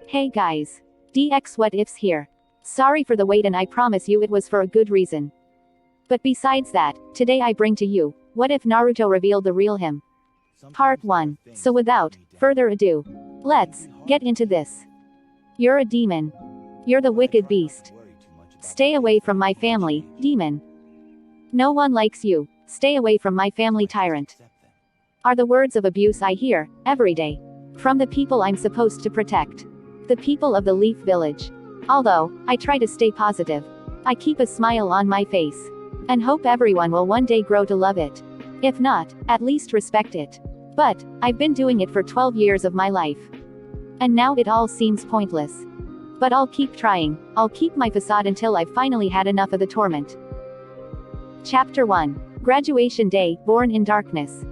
Hey guys. DX What Ifs here. Sorry for the wait and I promise you it was for a good reason. But besides that, today I bring to you, what if Naruto revealed the real him? Part 1. So without further ado, let's get into this. You're a demon. You're the wicked beast. Stay away from my family, demon. No one likes you. Stay away from my family, tyrant. Are the words of abuse I hear every day from the people I'm supposed to protect. The people of the Leaf Village. Although I try to stay positive, I keep a smile on my face and hope everyone will one day grow to love it. If not, at least respect it. But I've been doing it for 12 years of my life. And now it all seems pointless. But I'll keep trying. I'll keep my facade until I've finally had enough of the torment. Chapter 1. Graduation Day, Born in Darkness.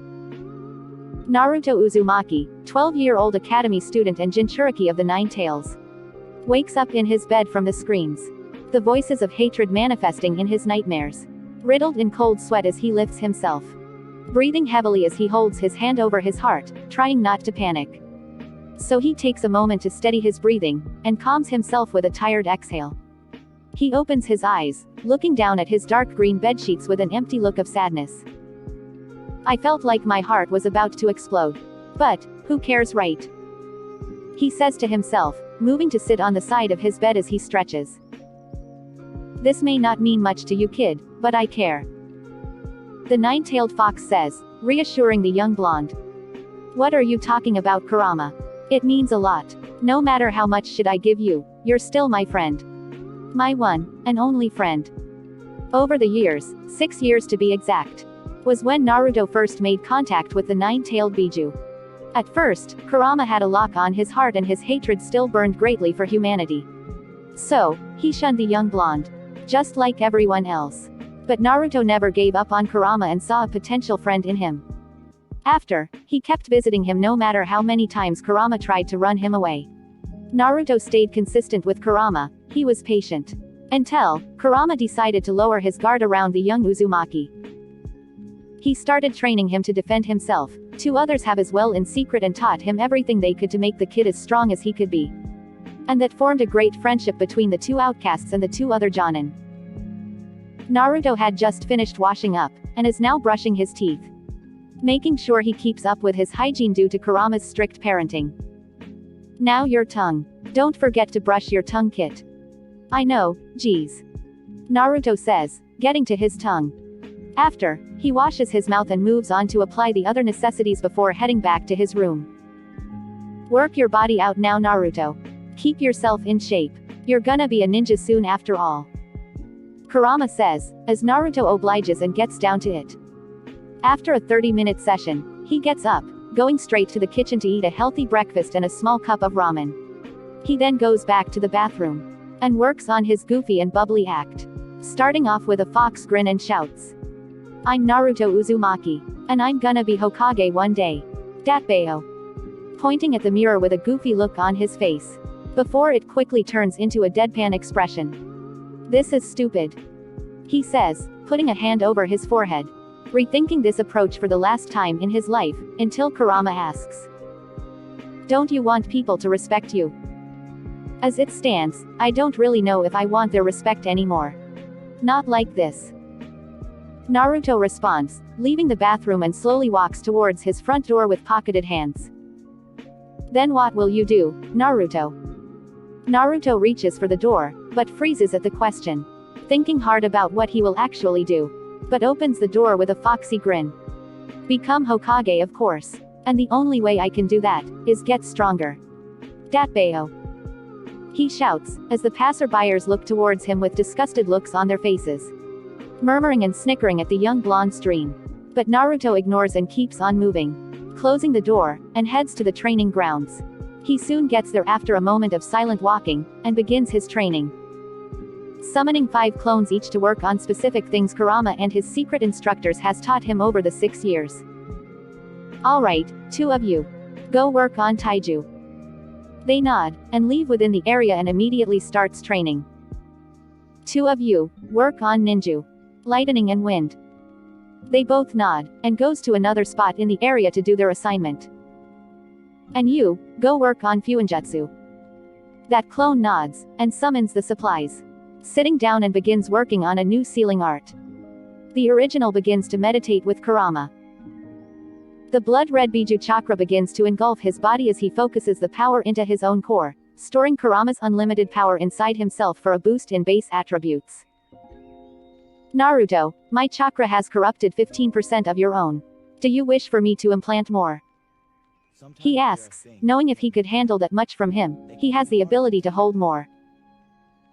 Naruto Uzumaki, 12-year-old academy student and Jinchuriki of the Nine Tails, wakes up in his bed from the screams. The voices of hatred manifesting in his nightmares. Riddled in cold sweat as he lifts himself. Breathing heavily as he holds his hand over his heart, trying not to panic. So he takes a moment to steady his breathing, and calms himself with a tired exhale. He opens his eyes, looking down at his dark green bedsheets with an empty look of sadness. I felt like my heart was about to explode. But who cares, right? He says to himself, moving to sit on the side of his bed as he stretches. This may not mean much to you, kid, but I care. The nine-tailed fox says, reassuring the young blonde. What are you talking about, Kurama? It means a lot. No matter how much shit I give you, you're still my friend. My one and only friend. Over the years, 6 years to be exact, was when Naruto first made contact with the nine-tailed Biju. At first, Kurama had a lock on his heart and his hatred still burned greatly for humanity. So, he shunned the young blonde. Just like everyone else. But Naruto never gave up on Kurama and saw a potential friend in him. After, he kept visiting him no matter how many times Kurama tried to run him away. Naruto stayed consistent with Kurama, he was patient. Until, Kurama decided to lower his guard around the young Uzumaki. He started training him to defend himself. 2 others have as well in secret and taught him everything they could to make the kid as strong as he could be. And that formed a great friendship between the 2 outcasts and the 2 other Jonin. Naruto had just finished washing up, and is now brushing his teeth. Making sure he keeps up with his hygiene due to Kurama's strict parenting. Now your tongue. Don't forget to brush your tongue, kid. I know, geez. Naruto says, getting to his tongue. After, he washes his mouth and moves on to apply the other necessities before heading back to his room. Work your body out now, Naruto. Keep yourself in shape. You're gonna be a ninja soon after all. Kurama says, as Naruto obliges and gets down to it. After a 30-minute session, he gets up, going straight to the kitchen to eat a healthy breakfast and a small cup of ramen. He then goes back to the bathroom and works on his goofy and bubbly act, starting off with a fox grin and shouts. I'm Naruto Uzumaki, and I'm gonna be Hokage one day. Datbeo. Pointing at the mirror with a goofy look on his face. Before it quickly turns into a deadpan expression. This is stupid. He says, putting a hand over his forehead. Rethinking this approach for the last time in his life, until Kurama asks. Don't you want people to respect you? As it stands, I don't really know if I want their respect anymore. Not like this. Naruto responds, leaving the bathroom and slowly walks towards his front door with pocketed hands. Then what will you do, Naruto? Naruto reaches for the door, but freezes at the question. Thinking hard about what he will actually do. But opens the door with a foxy grin. Become Hokage, of course. And the only way I can do that, is get stronger. Datbeo. He shouts, as the passerbyers look towards him with disgusted looks on their faces. Murmuring and snickering at the young blonde's dream. But Naruto ignores and keeps on moving. Closing the door, and heads to the training grounds. He soon gets there after a moment of silent walking, and begins his training. Summoning 5 clones each to work on specific things Kurama and his secret instructors has taught him over the 6 years. Alright, 2 of you. Go work on Taiju. They nod, and leave within the area and immediately starts training. 2 of you, work on Ninju. Lightning and Wind. They both nod, and goes to another spot in the area to do their assignment. And you, go work on Fuinjutsu. That clone nods, and summons the supplies. Sitting down and begins working on a new ceiling art. The original begins to meditate with Kurama. The blood-red Biju chakra begins to engulf his body as he focuses the power into his own core, storing Kurama's unlimited power inside himself for a boost in base attributes. Naruto, my chakra has corrupted 15% of your own. Do you wish for me to implant more? He asks, knowing if he could handle that much from him, he has the ability to hold more.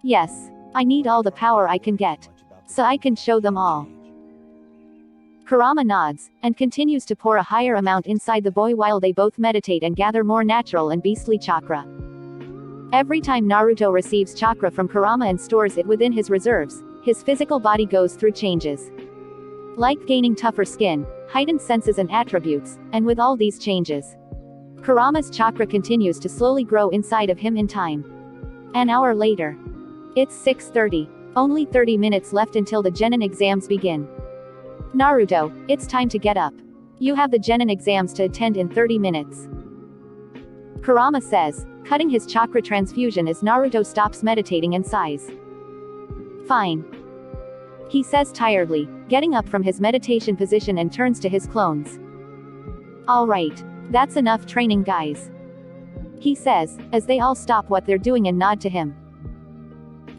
Yes. I need all the power I can get. So I can show them all. Kurama nods, and continues to pour a higher amount inside the boy while they both meditate and gather more natural and beastly chakra. Every time Naruto receives chakra from Kurama and stores it within his reserves, his physical body goes through changes. Like gaining tougher skin, heightened senses and attributes, and with all these changes, Kurama's chakra continues to slowly grow inside of him in time. An hour later. It's 6:30. Only 30 minutes left until the Genin exams begin. Naruto, it's time to get up. You have the Genin exams to attend in 30 minutes. Kurama says, cutting his chakra transfusion as Naruto stops meditating and sighs. Fine. He says tiredly, getting up from his meditation position and turns to his clones. Alright. That's enough training, guys. He says, as they all stop what they're doing and nod to him.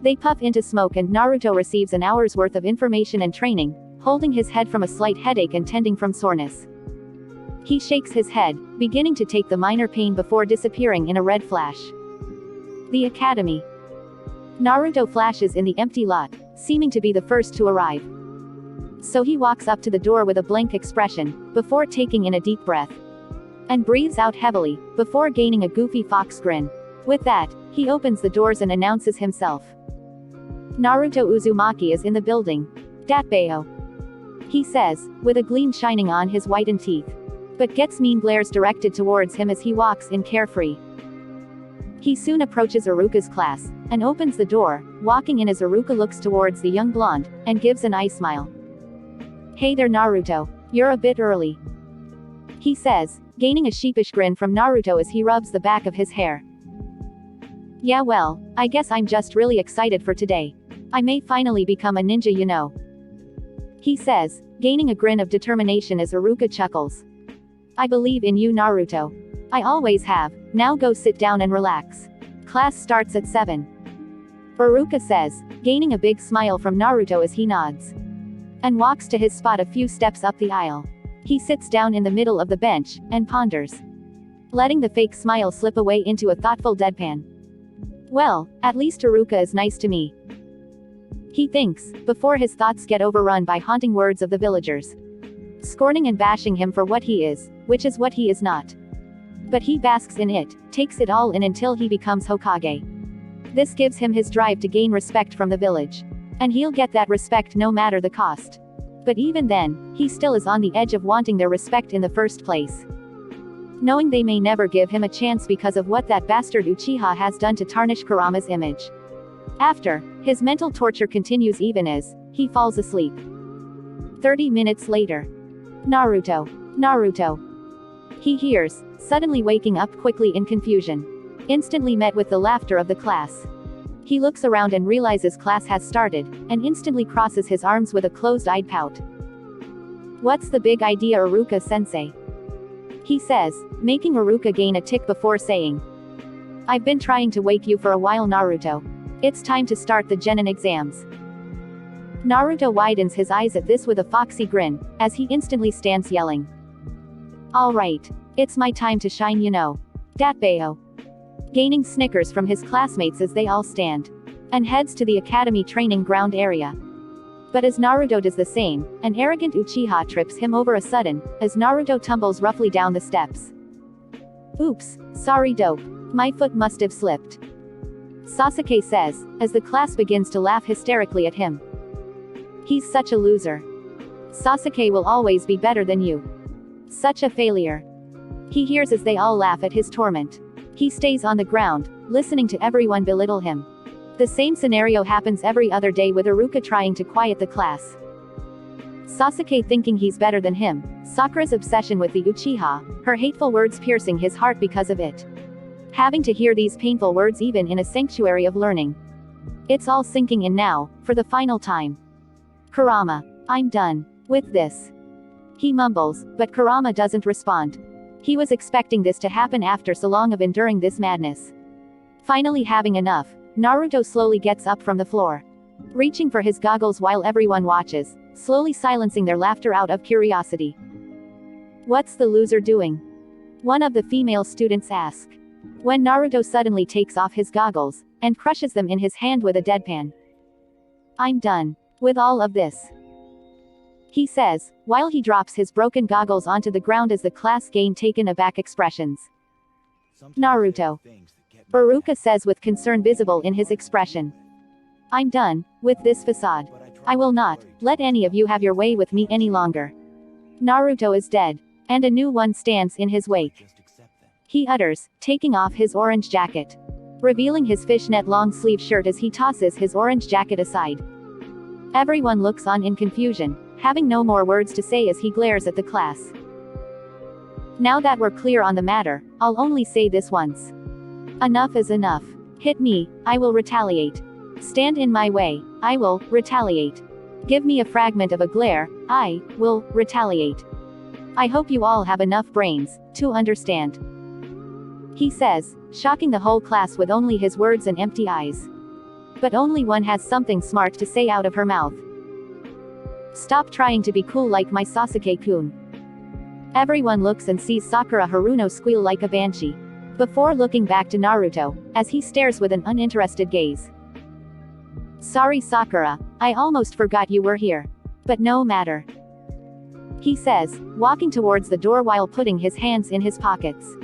They puff into smoke and Naruto receives an hour's worth of information and training, holding his head from a slight headache and tending from soreness. He shakes his head, beginning to take the minor pain before disappearing in a red flash. The academy. Naruto flashes in the empty lot, seeming to be the first to arrive. So he walks up to the door with a blank expression, before taking in a deep breath. And breathes out heavily, before gaining a goofy fox grin. With that, he opens the doors and announces himself. Naruto Uzumaki is in the building. Datbayo. He says, with a gleam shining on his whitened teeth. But gets mean glares directed towards him as he walks in carefree. He soon approaches Iruka's class, and opens the door, walking in as Iruka looks towards the young blonde, and gives an eye smile. Hey there Naruto, you're a bit early. He says, gaining a sheepish grin from Naruto as he rubs the back of his hair. Yeah well, I guess I'm just really excited for today. I may finally become a ninja, you know. He says, gaining a grin of determination as Iruka chuckles. I believe in you Naruto. I always have, now go sit down and relax. Class starts at 7. Iruka says, gaining a big smile from Naruto as he nods. And walks to his spot a few steps up the aisle. He sits down in the middle of the bench, and ponders. Letting the fake smile slip away into a thoughtful deadpan. Well, at least Iruka is nice to me. He thinks, before his thoughts get overrun by haunting words of the villagers. Scorning and bashing him for what he is, which is what he is not. But he basks in it, takes it all in until he becomes Hokage. This gives him his drive to gain respect from the village. And he'll get that respect no matter the cost. But even then, he still is on the edge of wanting their respect in the first place. Knowing they may never give him a chance because of what that bastard Uchiha has done to tarnish Kurama's image. After, his mental torture continues even as he falls asleep. 30 minutes later. Naruto. Naruto. He hears, suddenly waking up quickly in confusion. Instantly met with the laughter of the class. He looks around and realizes class has started, and instantly crosses his arms with a closed-eyed pout. What's the big idea Iruka-sensei? He says, making Iruka gain a tick before saying. I've been trying to wake you for a while Naruto. It's time to start the Genin exams. Naruto widens his eyes at this with a foxy grin, as he instantly stands yelling. Alright. It's my time to shine you know. Datbayo. Gaining snickers from his classmates as they all stand. And heads to the academy training ground area. But as Naruto does the same, an arrogant Uchiha trips him over a sudden, as Naruto tumbles roughly down the steps. Oops, sorry dope. My foot must have slipped. Sasuke says, as the class begins to laugh hysterically at him. He's such a loser. Sasuke will always be better than you. Such a failure. He hears as they all laugh at his torment. He stays on the ground, listening to everyone belittle him. The same scenario happens every other day with Iruka trying to quiet the class. Sasuke thinking he's better than him, Sakura's obsession with the Uchiha, her hateful words piercing his heart because of it. having to hear these painful words even in a sanctuary of learning. It's all sinking in now, for the final time. Kurama, I'm done with this. He mumbles, but Kurama doesn't respond. He was expecting this to happen after so long of enduring this madness. Finally having enough, Naruto slowly gets up from the floor, reaching for his goggles while everyone watches, slowly silencing their laughter out of curiosity. What's the loser doing? One of the female students asks. When Naruto suddenly takes off his goggles, and crushes them in his hand with a deadpan. I'm done with all of this, he says, while he drops his broken goggles onto the ground as the class gain taken aback expressions. Naruto, Iruka says with concern visible in his expression. I'm done with this facade. I will not let any of you have your way with me any longer. Naruto is dead, and a new one stands in his wake. He utters, taking off his orange jacket, revealing his fishnet long-sleeve shirt as he tosses his orange jacket aside. Everyone looks on in confusion, having no more words to say as he glares at the class. Now that we're clear on the matter, I'll only say this once. Enough is enough. Hit me, I will retaliate. Stand in my way, I will retaliate. Give me a fragment of a glare, I will retaliate. I hope you all have enough brains to understand, he says, shocking the whole class with only his words and empty eyes. But only one has something smart to say out of her mouth. Stop trying to be cool like my Sasuke-kun. Everyone looks and sees Sakura Haruno squeal like a banshee, before looking back to Naruto, as he stares with an uninterested gaze. Sorry Sakura, I almost forgot you were here. But no matter, he says, walking towards the door while putting his hands in his pockets.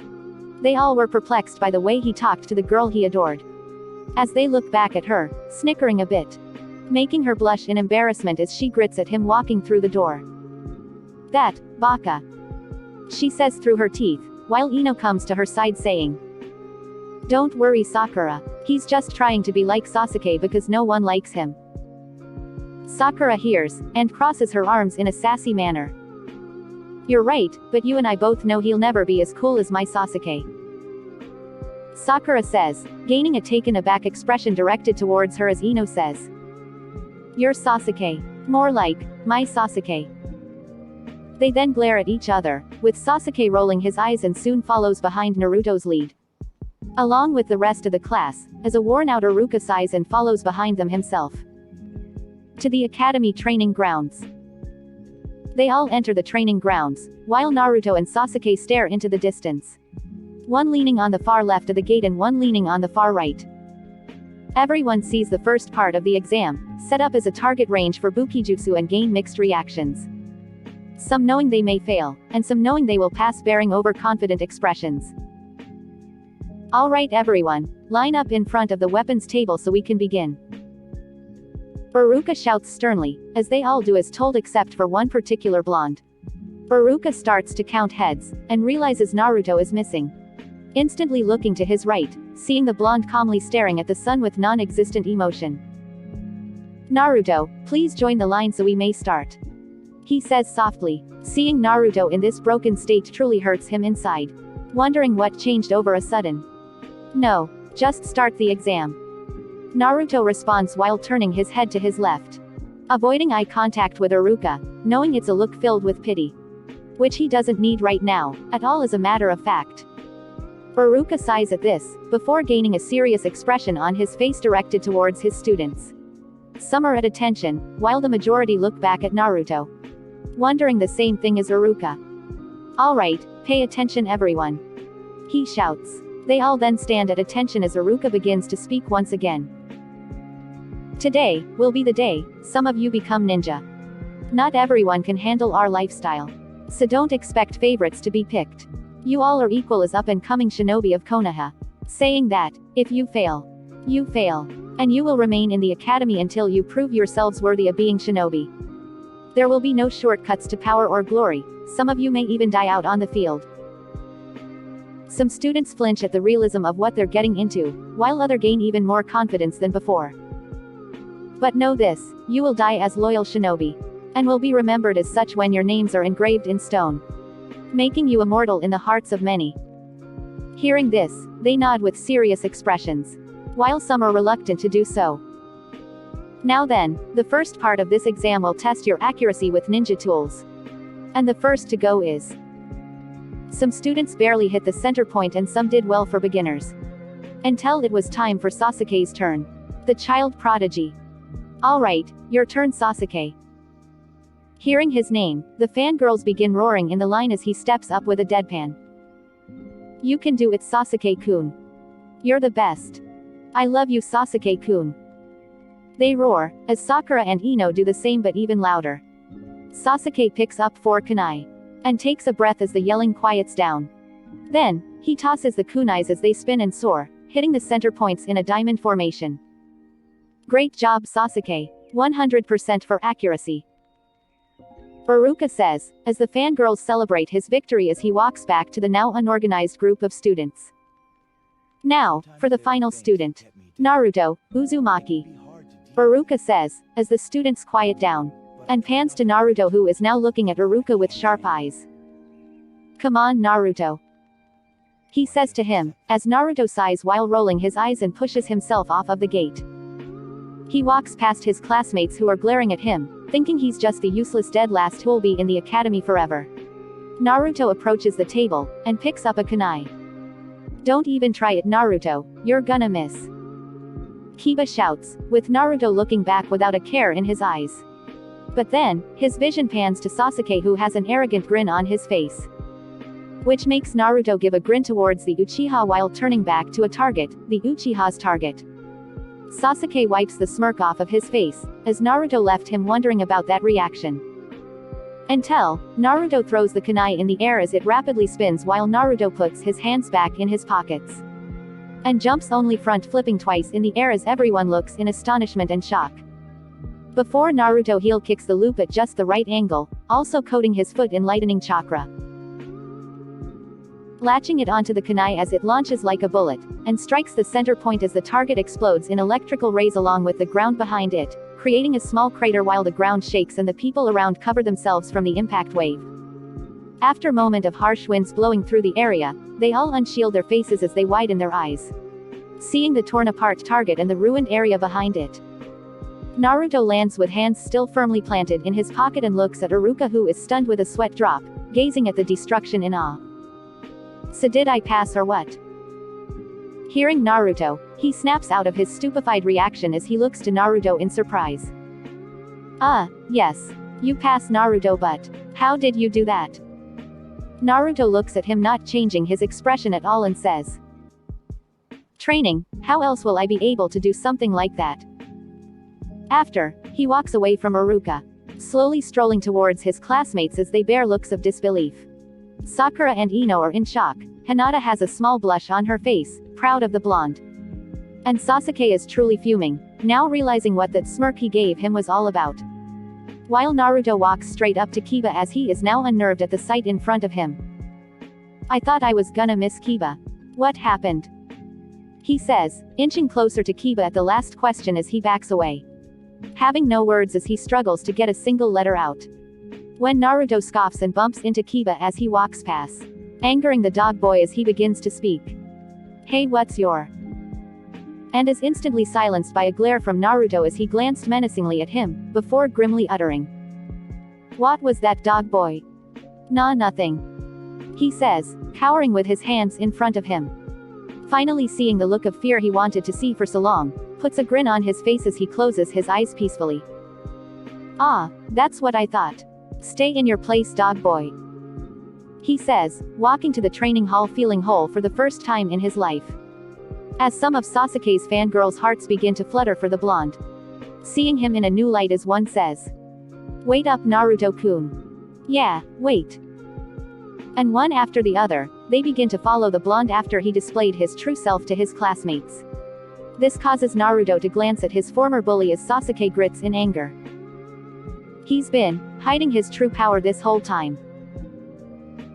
They all were perplexed by the way he talked to the girl he adored. As they look back at her, snickering a bit, making her blush in embarrassment as she grits at him walking through the door. That, baka, she says through her teeth, while Ino comes to her side saying, don't worry Sakura, he's just trying to be like Sasuke because no one likes him. Sakura hears, and crosses her arms in a sassy manner. You're right, but you and I both know he'll never be as cool as my Sasuke. Sakura says, gaining a taken aback expression directed towards her as Ino says. Your Sasuke. More like, my Sasuke. They then glare at each other, with Sasuke rolling his eyes and soon follows behind Naruto's lead, along with the rest of the class, as a worn-out Iruka sighs and follows behind them himself to the academy training grounds. They all enter the training grounds, while Naruto and Sasuke stare into the distance, one leaning on the far left of the gate and one leaning on the far right. Everyone sees the first part of the exam, set up as a target range for Bukijutsu and gain mixed reactions. Some knowing they may fail, and some knowing they will pass bearing overconfident expressions. Alright everyone, line up in front of the weapons table so we can begin. Iruka shouts sternly, as they all do as told except for one particular blonde. Iruka starts to count heads, and realizes Naruto is missing. Instantly looking to his right, seeing the blonde calmly staring at the sun with non-existent emotion. Naruto, please join the line so we may start, he says softly. Seeing Naruto in this broken state truly hurts him inside, wondering what changed over a sudden. No, just start the exam, Naruto responds while turning his head to his left, avoiding eye contact with Iruka, knowing it's a look filled with pity, which he doesn't need right now, at all as a matter of fact. Iruka sighs at this, before gaining a serious expression on his face directed towards his students. Some are at attention, while the majority look back at Naruto, wondering the same thing as Iruka. Alright, pay attention everyone, he shouts. They all then stand at attention as Iruka begins to speak once again. Today will be the day some of you become ninja. Not everyone can handle our lifestyle, so don't expect favorites to be picked. You all are equal as up-and-coming shinobi of Konoha. Saying that, if you fail, and you will remain in the academy until you prove yourselves worthy of being shinobi. There will be no shortcuts to power or glory, some of you may even die out on the field. Some students flinch at the realism of what they're getting into, while others gain even more confidence than before. But know this, you will die as loyal shinobi, and will be remembered as such when your names are engraved in stone, making you immortal in the hearts of many. Hearing this, they nod with serious expressions, while some are reluctant to do so. Now then, the first part of this exam will test your accuracy with ninja tools. And the first to go is. Some students barely hit the center point and some did well for beginners. Until it was time for Sasuke's turn. The child prodigy. Alright, your turn, Sasuke. Hearing his name, the fangirls begin roaring in the line as he steps up with a deadpan. You can do it, Sasuke-kun. You're the best. I love you, Sasuke-kun. They roar, as Sakura and Ino do the same but even louder. Sasuke picks up 4 kunai. And takes a breath as the yelling quiets down. Then, he tosses the kunais as they spin and soar, hitting the center points in a diamond formation. Great job, Sasuke. 100% for accuracy. Iruka says, as the fangirls celebrate his victory as he walks back to the now unorganized group of students. Now, for the final student. Naruto, Uzumaki. Iruka says, as the students quiet down. And pans to Naruto, who is now looking at Iruka with sharp eyes. Come on, Naruto. He says to him, as Naruto sighs while rolling his eyes and pushes himself off of the gate. He walks past his classmates who are glaring at him, thinking he's just the useless dead last who'll be in the academy forever. Naruto approaches the table, and picks up a kunai. Don't even try it, Naruto, you're gonna miss. Kiba shouts, with Naruto looking back without a care in his eyes. But then, his vision pans to Sasuke, who has an arrogant grin on his face. Which makes Naruto give a grin towards the Uchiha while turning back to a target, the Uchiha's target. Sasuke wipes the smirk off of his face, as Naruto left him wondering about that reaction. Until, Naruto throws the kunai in the air as it rapidly spins while Naruto puts his hands back in his pockets. And jumps only front, flipping twice in the air as everyone looks in astonishment and shock. Before Naruto heel kicks the loop at just the right angle, also coating his foot in lightning chakra. Latching it onto the kunai as it launches like a bullet, and strikes the center point as the target explodes in electrical rays along with the ground behind it, creating a small crater while the ground shakes and the people around cover themselves from the impact wave. After a moment of harsh winds blowing through the area, they all unshield their faces as they widen their eyes, seeing the torn apart target and the ruined area behind it. Naruto lands with hands still firmly planted in his pocket and looks at Iruka, who is stunned with a sweat drop, gazing at the destruction in awe. So did I pass or what? Hearing Naruto, he snaps out of his stupefied reaction as he looks to Naruto in surprise. Yes. You passed, Naruto, but how did you do that? Naruto looks at him, not changing his expression at all, and says, training, how else will I be able to do something like that? After, he walks away from Iruka, slowly strolling towards his classmates as they bear looks of disbelief. Sakura and Ino are in shock. Hinata has a small blush on her face, proud of the blonde. And Sasuke is truly fuming, now realizing what that smirk he gave him was all about. While Naruto walks straight up to Kiba as he is now unnerved at the sight in front of him. I thought I was gonna miss Kiba. What happened? He says, inching closer to Kiba at the last question as he backs away. Having no words as he struggles to get a single letter out. When Naruto scoffs and bumps into Kiba as he walks past, angering the dog boy as he begins to speak. Hey, what's your? And is instantly silenced by a glare from Naruto as he glanced menacingly at him, before grimly uttering. What was that, dog boy? Nah, nothing. He says, cowering with his hands in front of him. Finally seeing the look of fear he wanted to see for so long, puts a grin on his face as he closes his eyes peacefully. Ah, that's what I thought. Stay in your place, dog boy. He says, walking to the training hall feeling whole for the first time in his life. As some of Sasuke's fangirls' hearts begin to flutter for the blonde. Seeing him in a new light as one says. Wait up, Naruto-kun. Yeah, wait. And one after the other, they begin to follow the blonde after he displayed his true self to his classmates. This causes Naruto to glance at his former bully as Sasuke grits in anger. He's been hiding his true power this whole time.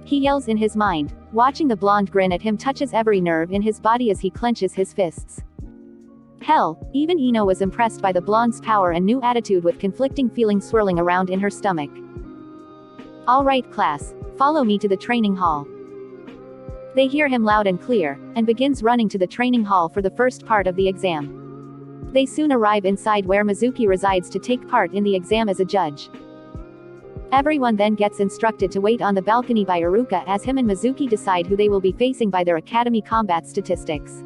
He yells in his mind, watching the blonde grin at him touches every nerve in his body as he clenches his fists. Hell, even Ino was impressed by the blonde's power and new attitude with conflicting feelings swirling around in her stomach. Alright class, follow me to the training hall. They hear him loud and clear, and begins running to the training hall for the first part of the exam. They soon arrive inside where Mizuki resides to take part in the exam as a judge. Everyone then gets instructed to wait on the balcony by Iruka as him and Mizuki decide who they will be facing by their academy combat statistics.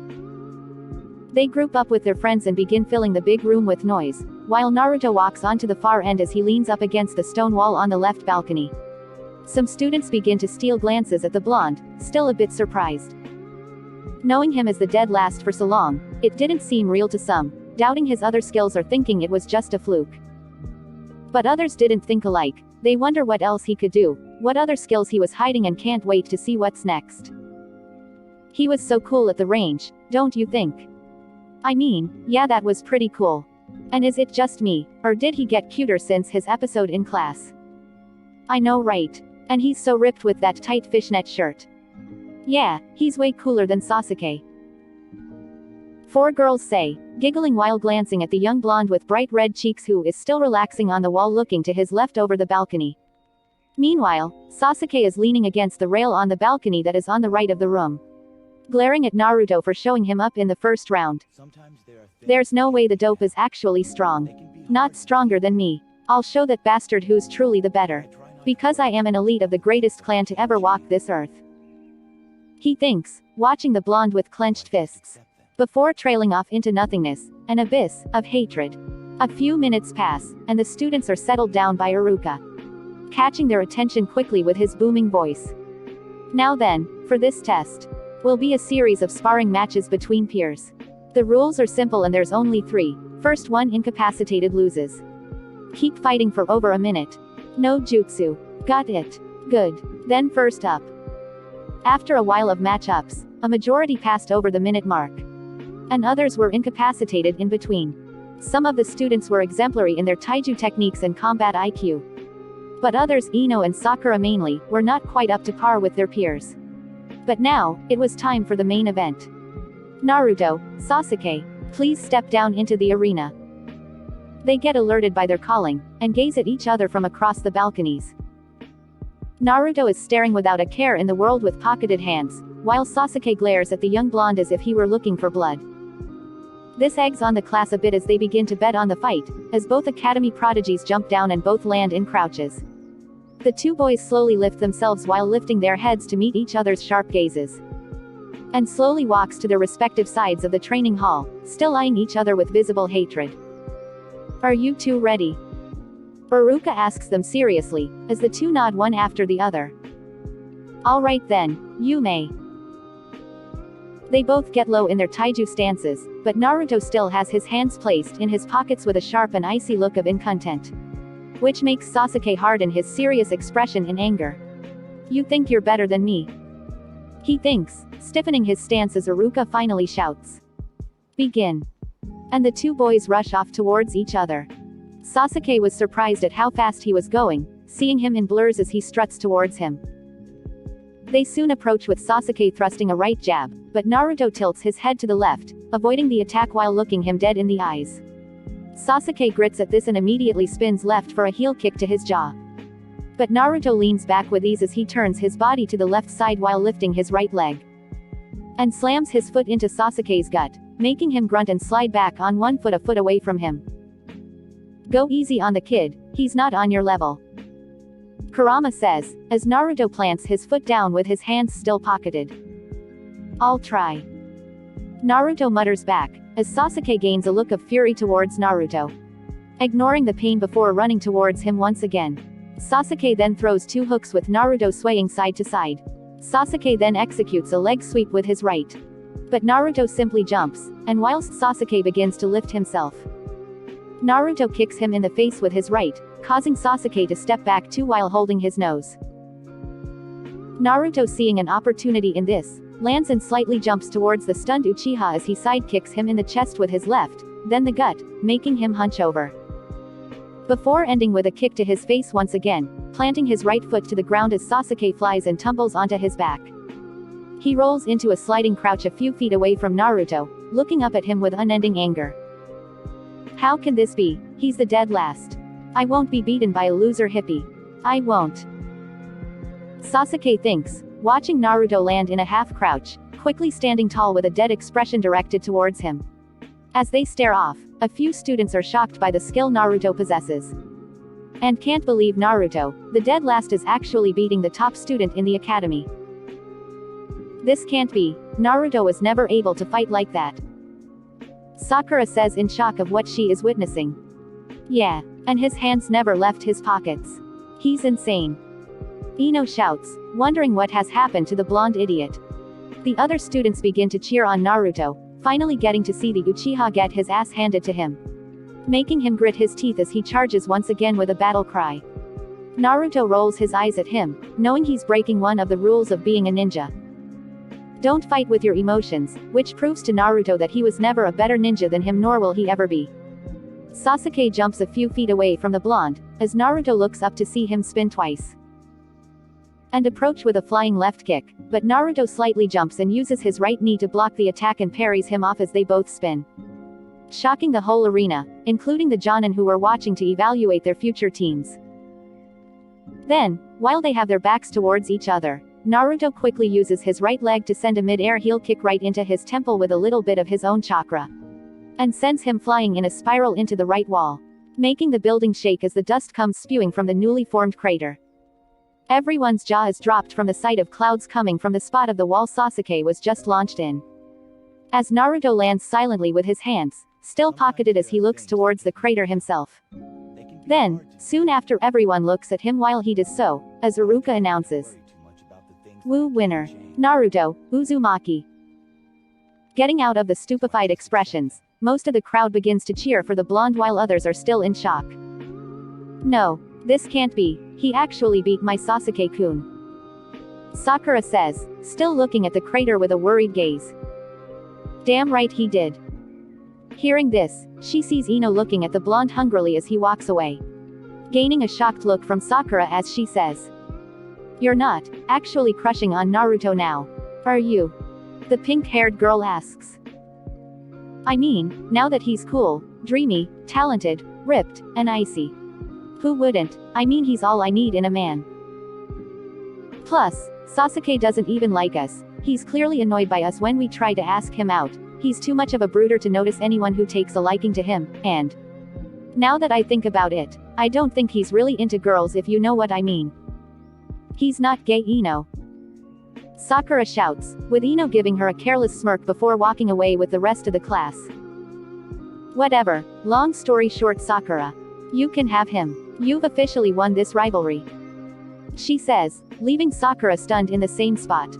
They group up with their friends and begin filling the big room with noise, while Naruto walks onto the far end as he leans up against the stone wall on the left balcony. Some students begin to steal glances at the blonde, still a bit surprised. Knowing him as the dead last for so long, it didn't seem real to some, doubting his other skills or thinking it was just a fluke. But others didn't think alike. They wonder what else he could do, what other skills he was hiding, and can't wait to see what's next. He was so cool at the range, don't you think? I mean, yeah, that was pretty cool. And is it just me, or did he get cuter since his episode in class? I know, right? And he's so ripped with that tight fishnet shirt. Yeah, he's way cooler than Sasuke. 4 girls say, giggling while glancing at the young blonde with bright red cheeks who is still relaxing on the wall looking to his left over the balcony. Meanwhile, Sasuke is leaning against the rail on the balcony that is on the right of the room, glaring at Naruto for showing him up in the first round. There's no way the dope is actually strong. Not stronger than me. I'll show that bastard who's truly the better. Because I am an elite of the greatest clan to ever walk this earth. He thinks, watching the blonde with clenched fists. Before trailing off into nothingness, an abyss of hatred. A few minutes pass, and the students are settled down by Iruka, catching their attention quickly with his booming voice. Now then, for this test, will be a series of sparring matches between peers. The rules are simple and there's only 3. First one incapacitated loses. Keep fighting for over a minute. No jutsu. Got it. Good. Then first up. After a while of match-ups, a majority passed over the minute mark, and others were incapacitated in between. Some of the students were exemplary in their taiju techniques and combat IQ. But others, Ino and Sakura mainly, were not quite up to par with their peers. But now, it was time for the main event. Naruto, Sasuke, please step down into the arena. They get alerted by their calling, and gaze at each other from across the balconies. Naruto is staring without a care in the world with pocketed hands, while Sasuke glares at the young blonde as if he were looking for blood. This eggs on the class a bit as they begin to bet on the fight, as both academy prodigies jump down and both land in crouches. The 2 boys slowly lift themselves while lifting their heads to meet each other's sharp gazes, and slowly walks to their respective sides of the training hall, still eyeing each other with visible hatred. Are you 2 ready? Iruka asks them seriously, as the 2 nod one after the other. All right then, you may. They both get low in their taiju stances, but Naruto still has his hands placed in his pockets with a sharp and icy look of incontent, which makes Sasuke harden his serious expression in anger. You think you're better than me? He thinks, stiffening his stance as Iruka finally shouts. Begin. And the 2 boys rush off towards each other. Sasuke was surprised at how fast he was going, seeing him in blurs as he struts towards him. They soon approach with Sasuke thrusting a right jab, but Naruto tilts his head to the left, avoiding the attack while looking him dead in the eyes. Sasuke grits at this and immediately spins left for a heel kick to his jaw. But Naruto leans back with ease as he turns his body to the left side while lifting his right leg, and slams his foot into Sasuke's gut, making him grunt and slide back on one foot a foot away from him. Go easy on the kid, he's not on your level, Kurama says, as Naruto plants his foot down with his hands still pocketed. I'll try. Naruto mutters back, as Sasuke gains a look of fury towards Naruto, ignoring the pain before running towards him once again. Sasuke then throws 2 hooks with Naruto swaying side to side. Sasuke then executes a leg sweep with his right, but Naruto simply jumps, and whilst Sasuke begins to lift himself, Naruto kicks him in the face with his right, causing Sasuke to step back 2 while holding his nose. Naruto, seeing an opportunity in this, lands and slightly jumps towards the stunned Uchiha as he sidekicks him in the chest with his left, then the gut, making him hunch over, before ending with a kick to his face once again, planting his right foot to the ground as Sasuke flies and tumbles onto his back. He rolls into a sliding crouch a few feet away from Naruto, looking up at him with unending anger. How can this be? He's the dead last. I won't be beaten by a loser hippie. I won't. Sasuke thinks, watching Naruto land in a half-crouch, quickly standing tall with a dead expression directed towards him. As they stare off, a few students are shocked by the skill Naruto possesses. And can't believe Naruto, the dead last, is actually beating the top student in the academy. This can't be. Naruto was never able to fight like that. Sakura says in shock of what she is witnessing. Yeah, and his hands never left his pockets. He's insane. Ino shouts, wondering what has happened to the blonde idiot. The other students begin to cheer on Naruto, finally getting to see the Uchiha get his ass handed to him, making him grit his teeth as he charges once again with a battle cry. Naruto rolls his eyes at him, knowing he's breaking one of the rules of being a ninja. Don't fight with your emotions, which proves to Naruto that he was never a better ninja than him, nor will he ever be. Sasuke jumps a few feet away from the blonde, as Naruto looks up to see him spin twice and approach with a flying left kick, but Naruto slightly jumps and uses his right knee to block the attack and parries him off as they both spin, shocking the whole arena, including the Jonin who were watching to evaluate their future teams. Then, while they have their backs towards each other, Naruto quickly uses his right leg to send a mid-air heel kick right into his temple with a little bit of his own chakra, and sends him flying in a spiral into the right wall, making the building shake as the dust comes spewing from the newly formed crater. Everyone's jaw is dropped from the sight of clouds coming from the spot of the wall Sasuke was just launched in, as Naruto lands silently with his hands still pocketed as he looks towards the crater himself. Then, soon after, everyone looks at him while he does so, as Iruka announces, "Woo, winner, Naruto, Uzumaki." Getting out of the stupefied expressions, most of the crowd begins to cheer for the blonde while others are still in shock. No, this can't be, he actually beat my Sasuke-kun. Sakura says, still looking at the crater with a worried gaze. Damn right he did. Hearing this, she sees Ino looking at the blonde hungrily as he walks away, gaining a shocked look from Sakura as she says, "You're not actually crushing on Naruto now, are you?" The pink-haired girl asks. "I mean, now that he's cool, dreamy, talented, ripped, and icy. Who wouldn't? I mean, he's all I need in a man. Plus, Sasuke doesn't even like us. He's clearly annoyed by us when we try to ask him out. He's too much of a brooder to notice anyone who takes a liking to him, and now that I think about it, I don't think he's really into girls, if you know what I mean. He's not gay, Ino." Sakura shouts, with Ino giving her a careless smirk before walking away with the rest of the class. Whatever, long story short, Sakura, you can have him. You've officially won this rivalry, she says, leaving Sakura stunned in the same spot,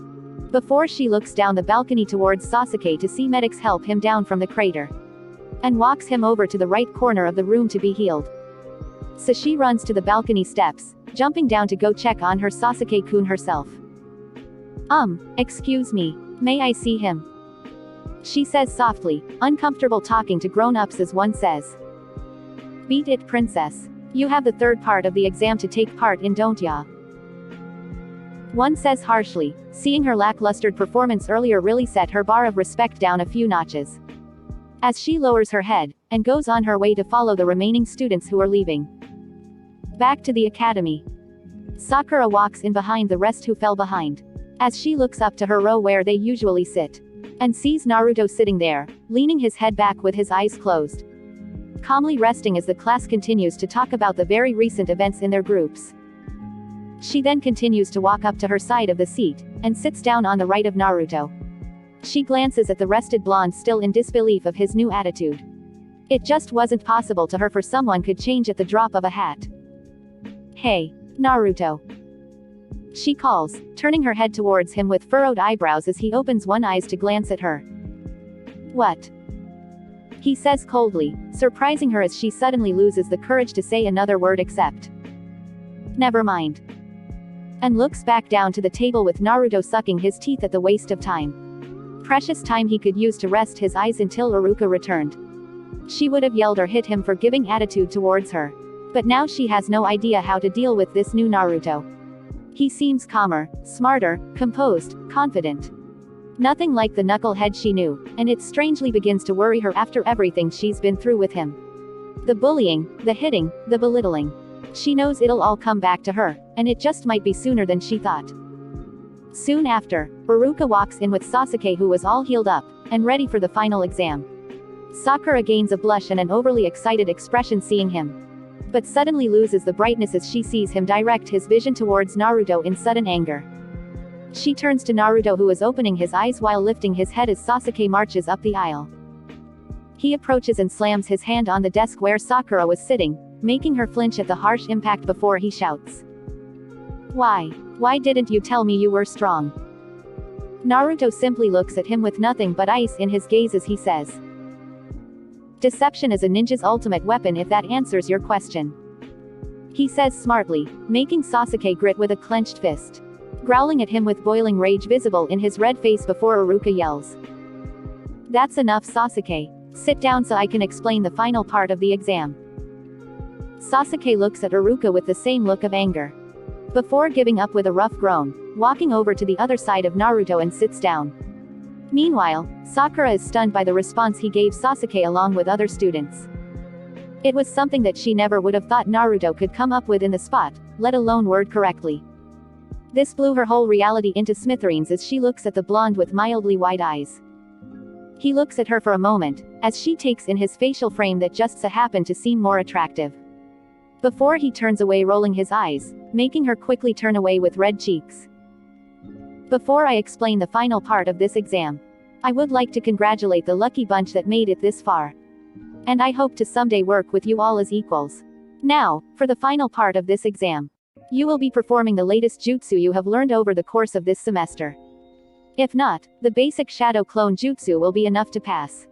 before she looks down the balcony towards Sasuke to see medics help him down from the crater, and walks him over to the right corner of the room to be healed. So she runs to the balcony steps, jumping down to go check on her Sasuke-kun herself. Excuse me, may I see him?" she says softly, uncomfortable talking to grown-ups as one says, "Beat it, princess. You have the third part of the exam to take part in, don't ya?" One says harshly, seeing her lackluster performance earlier really set her bar of respect down a few notches, as she lowers her head, and goes on her way to follow the remaining students who are leaving. Back to the academy. Sakura walks in behind the rest who fell behind, as she looks up to her row where they usually sit, and sees Naruto sitting there, leaning his head back with his eyes closed, calmly resting as the class continues to talk about the very recent events in their groups. She then continues to walk up to her side of the seat, and sits down on the right of Naruto. She glances at the rested blonde still in disbelief of his new attitude. It just wasn't possible to her for someone could change at the drop of a hat. "Hey, Naruto," she calls, turning her head towards him with furrowed eyebrows as he opens one eye to glance at her. "What?" he says coldly, surprising her as she suddenly loses the courage to say another word except, "Never mind," and looks back down to the table with Naruto sucking his teeth at the waste of time. Precious time he could use to rest his eyes until Iruka returned. She would have yelled or hit him for giving attitude towards her, but now she has no idea how to deal with this new Naruto. He seems calmer, smarter, composed, confident. Nothing like the knucklehead she knew, and it strangely begins to worry her after everything she's been through with him. The bullying, the hitting, the belittling. She knows it'll all come back to her, and it just might be sooner than she thought. Soon after, Iruka walks in with Sasuke, who was all healed up, and ready for the final exam. Sakura gains a blush and an overly excited expression seeing him, but suddenly loses the brightness as she sees him direct his vision towards Naruto in sudden anger. She turns to Naruto, who is opening his eyes while lifting his head as Sasuke marches up the aisle. He approaches and slams his hand on the desk where Sakura was sitting, making her flinch at the harsh impact before he shouts, Why didn't you tell me you were strong?" Naruto simply looks at him with nothing but ice in his gaze as he says, "Deception is a ninja's ultimate weapon, if that answers your question," he says smartly, making Sasuke grit with a clenched fist, growling at him with boiling rage visible in his red face before Iruka yells, "That's enough, Sasuke. Sit down so I can explain the final part of the exam." Sasuke looks at Iruka with the same look of anger, before giving up with a rough groan, walking over to the other side of Naruto and sits down. Meanwhile, Sakura is stunned by the response he gave Sasuke along with other students. It was something that she never would have thought Naruto could come up with in the spot, let alone word correctly. This blew her whole reality into smithereens as she looks at the blonde with mildly wide eyes. He looks at her for a moment, as she takes in his facial frame that just so happened to seem more attractive, before he turns away, rolling his eyes, making her quickly turn away with red cheeks. "Before I explain the final part of this exam, I would like to congratulate the lucky bunch that made it this far. And I hope to someday work with you all as equals. Now, for the final part of this exam. You will be performing the latest jutsu you have learned over the course of this semester. If not, the basic shadow clone jutsu will be enough to pass."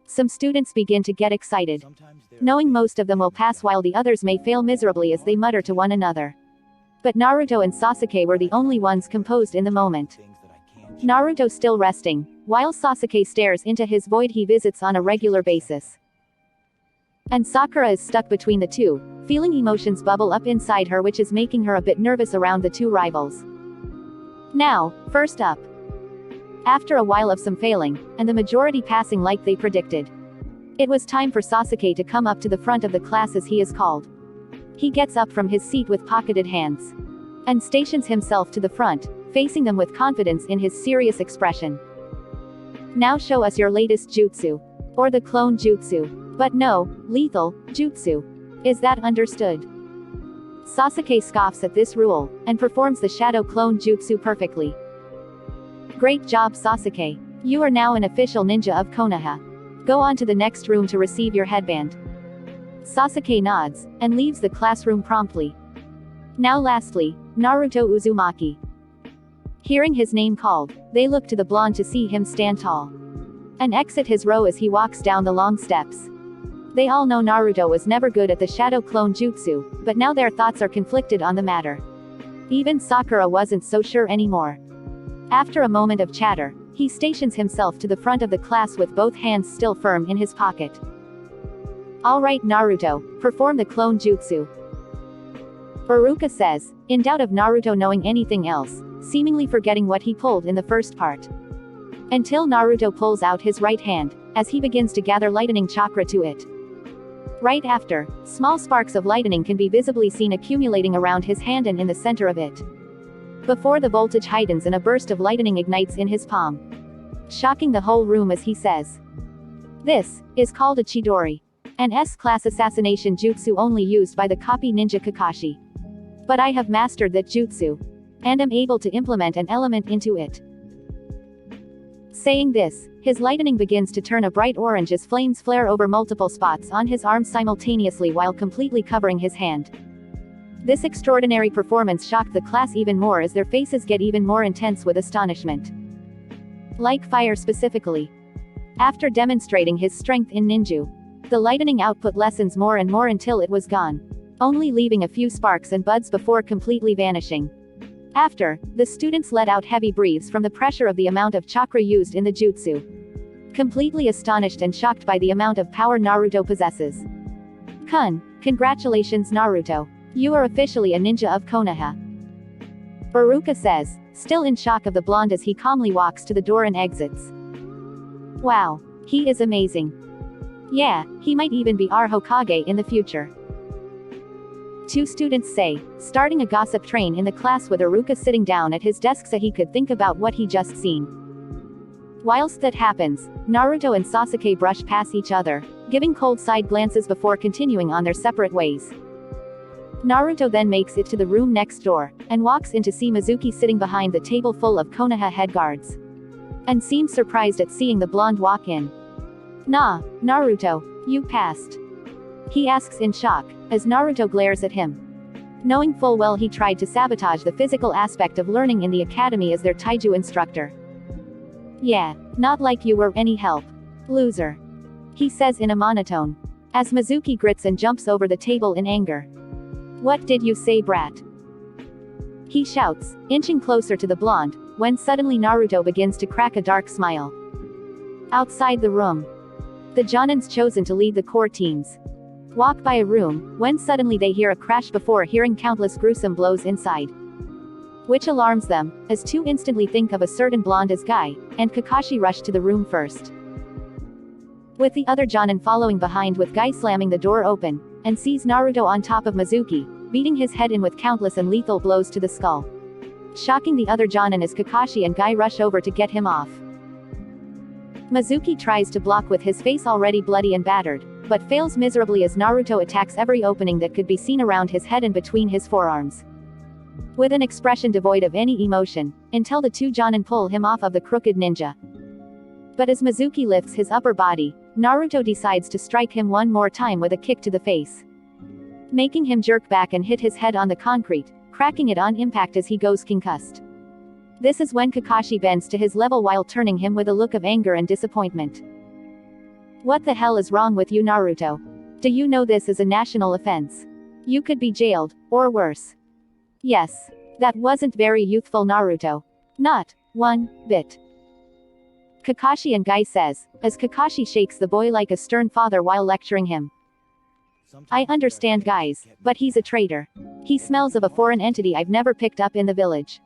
Some students begin to get excited, knowing most of them will pass while the others may fail miserably as they mutter to one another. But Naruto and Sasuke were the only ones composed in the moment. Naruto still resting, while Sasuke stares into his void he visits on a regular basis. And Sakura is stuck between the two, feeling emotions bubble up inside her, which is making her a bit nervous around the two rivals. Now, first up. After a while of some failing, and the majority passing like they predicted, it was time for Sasuke to come up to the front of the class as he is called. He gets up from his seat with pocketed hands, and stations himself to the front, facing them with confidence in his serious expression. "Now show us your latest jutsu. Or the clone jutsu. But no, lethal, jutsu. Is that understood?" Sasuke scoffs at this rule, and performs the shadow clone jutsu perfectly. "Great job, Sasuke. You are now an official ninja of Konoha. Go on to the next room to receive your headband." Sasuke nods, and leaves the classroom promptly. Now lastly, Naruto Uzumaki. Hearing his name called, they look to the blonde to see him stand tall, and exit his row as he walks down the long steps. They all know Naruto was never good at the shadow clone jutsu, but now their thoughts are conflicted on the matter. Even Sakura wasn't so sure anymore. After a moment of chatter, he stations himself to the front of the class with both hands still firm in his pocket. "Alright, Naruto, perform the clone jutsu," Iruka says, in doubt of Naruto knowing anything else, seemingly forgetting what he pulled in the first part. Until Naruto pulls out his right hand, as he begins to gather lightning chakra to it. Right after, small sparks of lightning can be visibly seen accumulating around his hand and in the center of it, before the voltage heightens and a burst of lightning ignites in his palm, shocking the whole room as he says, "This is called a Chidori, an S-class assassination jutsu only used by the copy ninja Kakashi. But I have mastered that jutsu, and am able to implement an element into it." Saying this, his lightning begins to turn a bright orange as flames flare over multiple spots on his arm simultaneously while completely covering his hand. This extraordinary performance shocked the class even more as their faces get even more intense with astonishment. Like fire specifically. After demonstrating his strength in ninju, the lightning output lessens more and more until it was gone, only leaving a few sparks and buds before completely vanishing. After, the students let out heavy breaths from the pressure of the amount of chakra used in the jutsu, completely astonished and shocked by the amount of power Naruto possesses. Congratulations, Naruto. You are officially a ninja of Konoha," Iruka says, still in shock of the blonde as he calmly walks to the door and exits. "Wow. He is amazing. Yeah, he might even be our Hokage in the future." two students say, starting a gossip train in the class with Iruka sitting down at his desk so he could think about what he just seen. Whilst that happens, Naruto and Sasuke brush past each other, giving cold side glances before continuing on their separate ways. Naruto then makes it to the room next door, and walks in to see Mizuki sitting behind the table full of Konoha head guards. And seems surprised at seeing the blonde walk in. "Nah, Naruto, you passed?" he asks in shock, as Naruto glares at him. Knowing full well he tried to sabotage the physical aspect of learning in the academy as their taiju instructor. "Yeah, not like you were any help. Loser," he says in a monotone. As Mizuki grits and jumps over the table in anger. "What did you say, brat?" he shouts, inching closer to the blonde, when suddenly Naruto begins to crack a dark smile. Outside the room, the Jonins chosen to lead the core teams walk by a room, when suddenly they hear a crash before hearing countless gruesome blows inside. Which alarms them, as two instantly think of a certain blonde as Guy, and Kakashi rush to the room first. With the other Jonin following behind with Guy slamming the door open, and sees Naruto on top of Mizuki, beating his head in with countless and lethal blows to the skull. Shocking the other Jonin as Kakashi and Guy rush over to get him off. Mizuki tries to block with his face already bloody and battered, but fails miserably as Naruto attacks every opening that could be seen around his head and between his forearms. With an expression devoid of any emotion, until the two Jonin pull him off of the crooked ninja. But as Mizuki lifts his upper body, Naruto decides to strike him one more time with a kick to the face, making him jerk back and hit his head on the concrete, cracking it on impact as he goes concussed. This is when Kakashi bends to his level while turning him with a look of anger and disappointment. "What the hell is wrong with you, Naruto? Do you know this is a national offense? You could be jailed, or worse." "Yes. That wasn't very youthful, Naruto. Not one bit," Kakashi and Guy says, as Kakashi shakes the boy like a stern father while lecturing him. "I understand, guys, but he's a traitor. He smells of a foreign entity I've never picked up in the village,"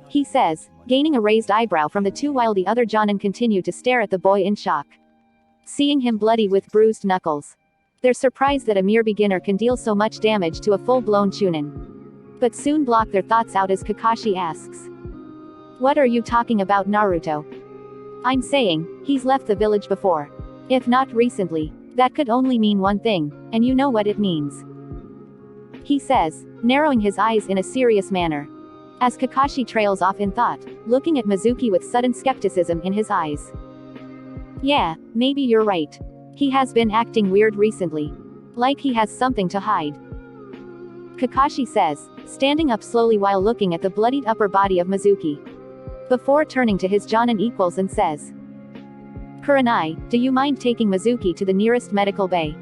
he says, gaining a raised eyebrow from the two while the other Jonin continue to stare at the boy in shock. Seeing him bloody with bruised knuckles, they're surprised that a mere beginner can deal so much damage to a full-blown Chunin. But soon block their thoughts out as Kakashi asks, "What are you talking about, Naruto?" "I'm saying, he's left the village before. If not recently, that could only mean one thing, and you know what it means," he says, narrowing his eyes in a serious manner. As Kakashi trails off in thought, looking at Mizuki with sudden skepticism in his eyes. "Yeah, maybe you're right. He has been acting weird recently. Like he has something to hide," Kakashi says, standing up slowly while looking at the bloodied upper body of Mizuki. Before turning to his Jonin equals and says, "Kurenai, do you mind taking Mizuki to the nearest medical bay?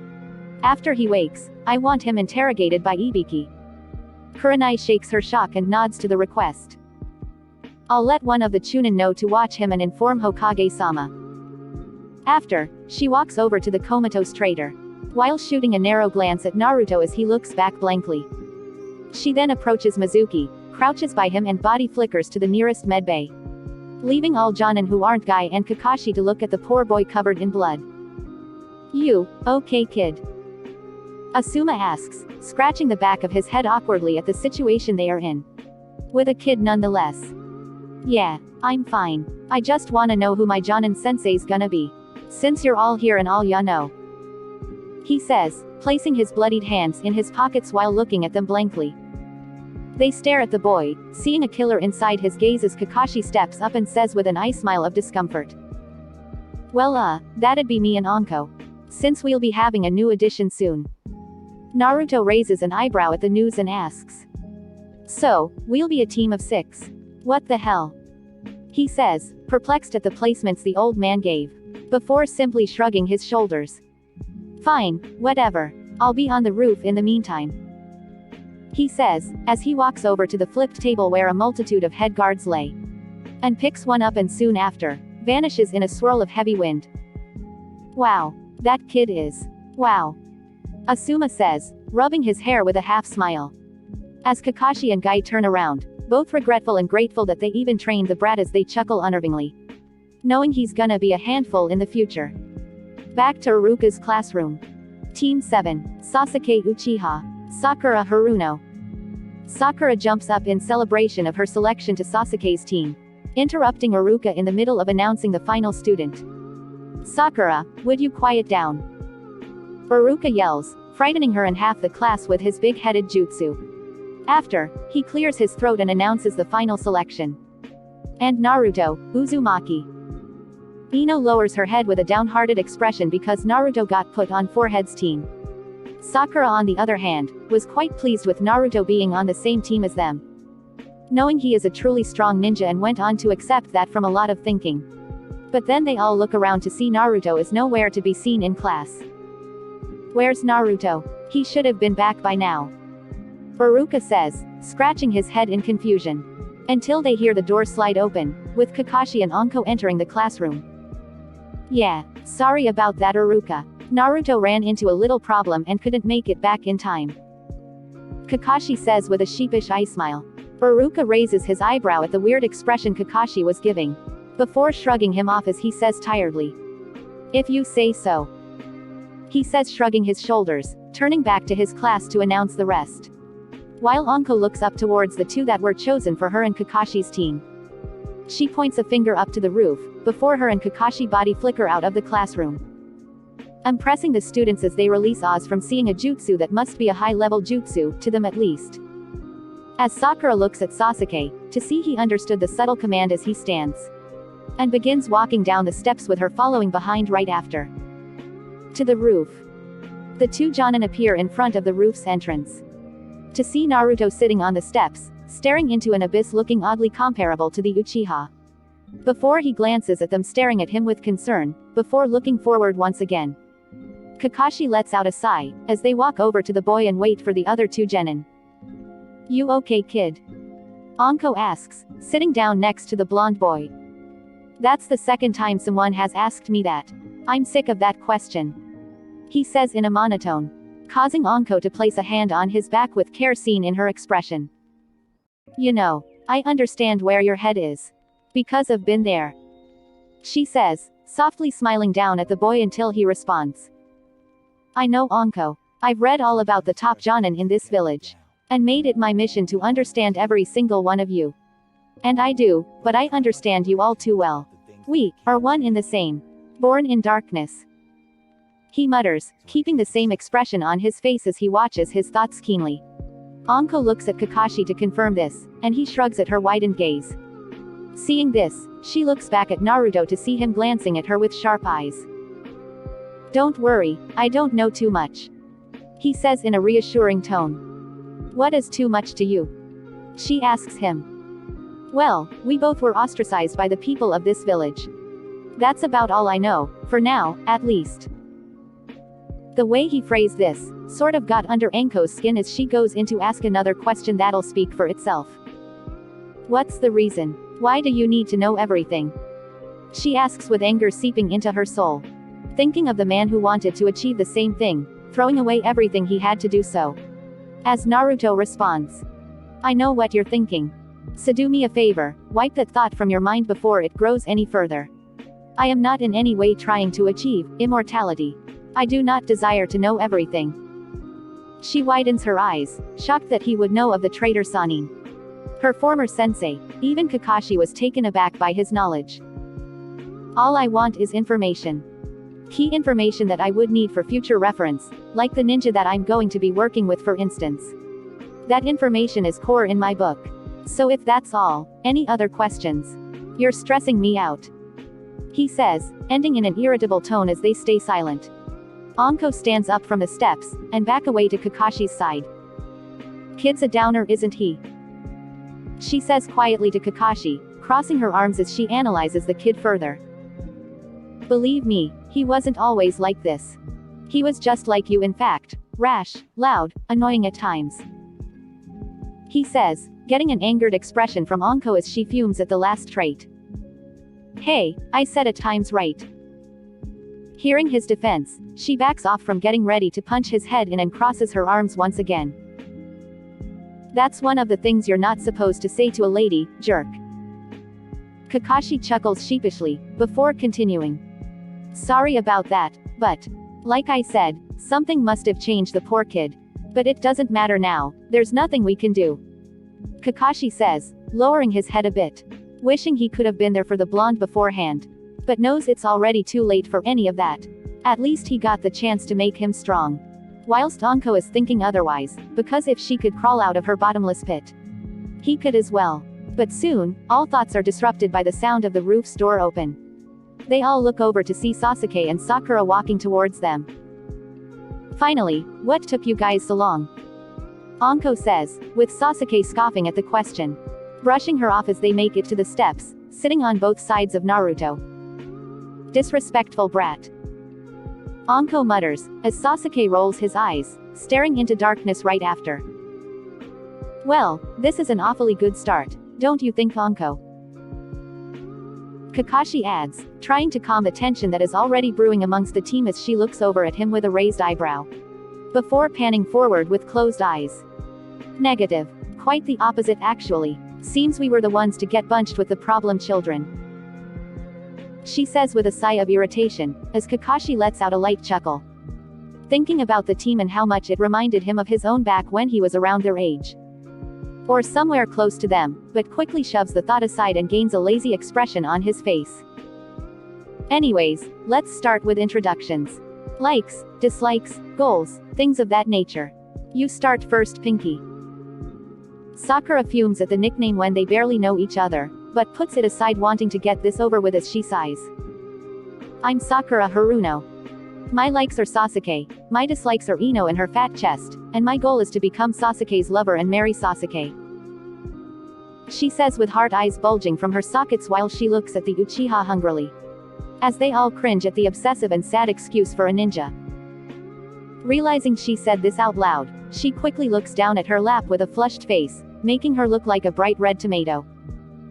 After he wakes, I want him interrogated by Ibiki." Kurenai shakes her shock and nods to the request. "I'll let one of the Chunin know to watch him and inform Hokage-sama." After, she walks over to the comatose traitor, while shooting a narrow glance at Naruto as he looks back blankly. She then approaches Mizuki, crouches by him and body flickers to the nearest medbay, leaving all Jonin who aren't Guy and Kakashi to look at the poor boy covered in blood. "You, okay kid?" Asuma asks, scratching the back of his head awkwardly at the situation they are in. With a kid nonetheless. "Yeah, I'm fine. I just wanna know who my Jonin sensei's gonna be. Since you're all here and all ya know," he says, placing his bloodied hands in his pockets while looking at them blankly. They stare at the boy, seeing a killer inside his gaze as Kakashi steps up and says with an eye smile of discomfort, "Well that'd be me and Anko. Since we'll be having a new addition soon." Naruto raises an eyebrow at the news and asks, "So, we'll be a team of 6. What the hell?" he says, perplexed at the placements the old man gave, before simply shrugging his shoulders. "Fine, whatever. I'll be on the roof in the meantime," he says, as he walks over to the flipped table where a multitude of head guards lay, and picks one up and soon after, vanishes in a swirl of heavy wind. "Wow. That kid is. Wow," Asuma says, rubbing his hair with a half-smile. As Kakashi and Guy turn around, both regretful and grateful that they even trained the brat as they chuckle unnervingly, knowing he's gonna be a handful in the future. Back to Iruka's classroom. Team 7, Sasuke Uchiha. Sakura Haruno. Sakura jumps up in celebration of her selection to Sasuke's team, interrupting Iruka in the middle of announcing the final student. Sakura, would you quiet down? Iruka yells, frightening her and half the class with his big-headed jutsu. After, he clears his throat and announces the final selection. And Naruto, Uzumaki. Ino lowers her head with a downhearted expression because Naruto got put on Forehead's team. Sakura, on the other hand, was quite pleased with Naruto being on the same team as them, knowing he is a truly strong ninja, and went on to accept that from a lot of thinking. But then they all look around to see Naruto is nowhere to be seen in class. Where's Naruto? He should have been back by now, Iruka says, scratching his head in confusion. Until they hear the door slide open, with Kakashi and Anko entering the classroom. Yeah, sorry about that, Iruka. Naruto ran into a little problem and couldn't make it back in time, Kakashi says with a sheepish eye smile. Iruka raises his eyebrow at the weird expression Kakashi was giving, before shrugging him off as he says tiredly, "If you say so." He says, shrugging his shoulders, turning back to his class to announce the rest. While Anko looks up towards the two that were chosen for her and Kakashi's team. She points a finger up to the roof, before her and Kakashi body flicker out of the classroom, impressing the students as they release Oz from seeing a jutsu that must be a high-level jutsu, to them at least. As Sakura looks at Sasuke, to see he understood the subtle command as he stands, and begins walking down the steps with her following behind right after. To the roof. The two Jonin appear in front of the roof's entrance. To see Naruto sitting on the steps, staring into an abyss looking oddly comparable to the Uchiha. Before he glances at them staring at him with concern, before looking forward once again. Kakashi lets out a sigh, as they walk over to the boy and wait for the other two genin. You okay, kid? Anko asks, sitting down next to the blonde boy. That's the second time someone has asked me that. I'm sick of that question, he says in a monotone, causing Anko to place a hand on his back with care seen in her expression. You know, I understand where your head is, because I've been there, she says, softly smiling down at the boy until he responds. I know, Anko. I've read all about the top Jonin in this village, and made it my mission to understand every single one of you. And I do, but I understand you all too well. We are one in the same. Born in darkness, he mutters, keeping the same expression on his face as he watches his thoughts keenly. Anko looks at Kakashi to confirm this, and he shrugs at her widened gaze. Seeing this, she looks back at Naruto to see him glancing at her with sharp eyes. Don't worry, I don't know too much, he says in a reassuring tone. What is too much to you? She asks him. Well, we both were ostracized by the people of this village. That's about all I know, for now, at least. The way he phrased this, sort of got under Anko's skin as she goes in to ask another question that'll speak for itself. What's the reason? Why do you need to know everything? She asks with anger seeping into her soul. Thinking of the man who wanted to achieve the same thing, throwing away everything he had to do so. As Naruto responds. I know what you're thinking. So do me a favor, wipe that thought from your mind before it grows any further. I am not in any way trying to achieve immortality. I do not desire to know everything. She widens her eyes, shocked that he would know of the traitor Sanin, her former sensei. Even Kakashi was taken aback by his knowledge. All I want is information. Key information that I would need for future reference, like the ninja that I'm going to be working with, for instance. That information is core in my book. So if that's all, any other questions? You're stressing me out, he says, ending in an irritable tone as they stay silent. Anko stands up from the steps, and back away to Kakashi's side. Kid's a downer, isn't he? She says quietly to Kakashi, crossing her arms as she analyzes the kid further. Believe me, he wasn't always like this. He was just like you, in fact, rash, loud, annoying at times, he says, getting an angered expression from Anko as she fumes at the last trait. Hey, I said at times, right? Hearing his defense, she backs off from getting ready to punch his head in and crosses her arms once again. That's one of the things you're not supposed to say to a lady, jerk. Kakashi chuckles sheepishly, before continuing. Sorry about that, but, like I said, something must have changed the poor kid. But it doesn't matter now, there's nothing we can do. Kakashi says, lowering his head a bit. Wishing he could have been there for the blonde beforehand. But knows it's already too late for any of that. At least he got the chance to make him strong. Whilst Anko is thinking otherwise, because if she could crawl out of her bottomless pit, he could as well. But soon, all thoughts are disrupted by the sound of the roof's door open. They all look over to see Sasuke and Sakura walking towards them. Finally, what took you guys so long? Anko says, with Sasuke scoffing at the question. Brushing her off as they make it to the steps, sitting on both sides of Naruto. Disrespectful brat. Anko mutters, as Sasuke rolls his eyes, staring into darkness right after. Well, this is an awfully good start, don't you think, Anko? Kakashi adds, trying to calm the tension that is already brewing amongst the team as she looks over at him with a raised eyebrow. Before panning forward with closed eyes. Negative. Quite the opposite actually. Seems we were the ones to get bunched with the problem children. She says with a sigh of irritation, as Kakashi lets out a light chuckle. Thinking about the team and how much it reminded him of his own back when he was around their age. Or somewhere close to them, but quickly shoves the thought aside and gains a lazy expression on his face. Anyways, let's start with introductions. Likes, dislikes, goals, things of that nature. You start first, Pinky. Sakura fumes at the nickname when they barely know each other, but puts it aside wanting to get this over with as she sighs. I'm Sakura Haruno. My likes are Sasuke, my dislikes are Ino and her fat chest, and my goal is to become Sasuke's lover and marry Sasuke. She says with hard eyes bulging from her sockets while she looks at the Uchiha hungrily. As they all cringe at the obsessive and sad excuse for a ninja. Realizing she said this out loud, she quickly looks down at her lap with a flushed face, making her look like a bright red tomato.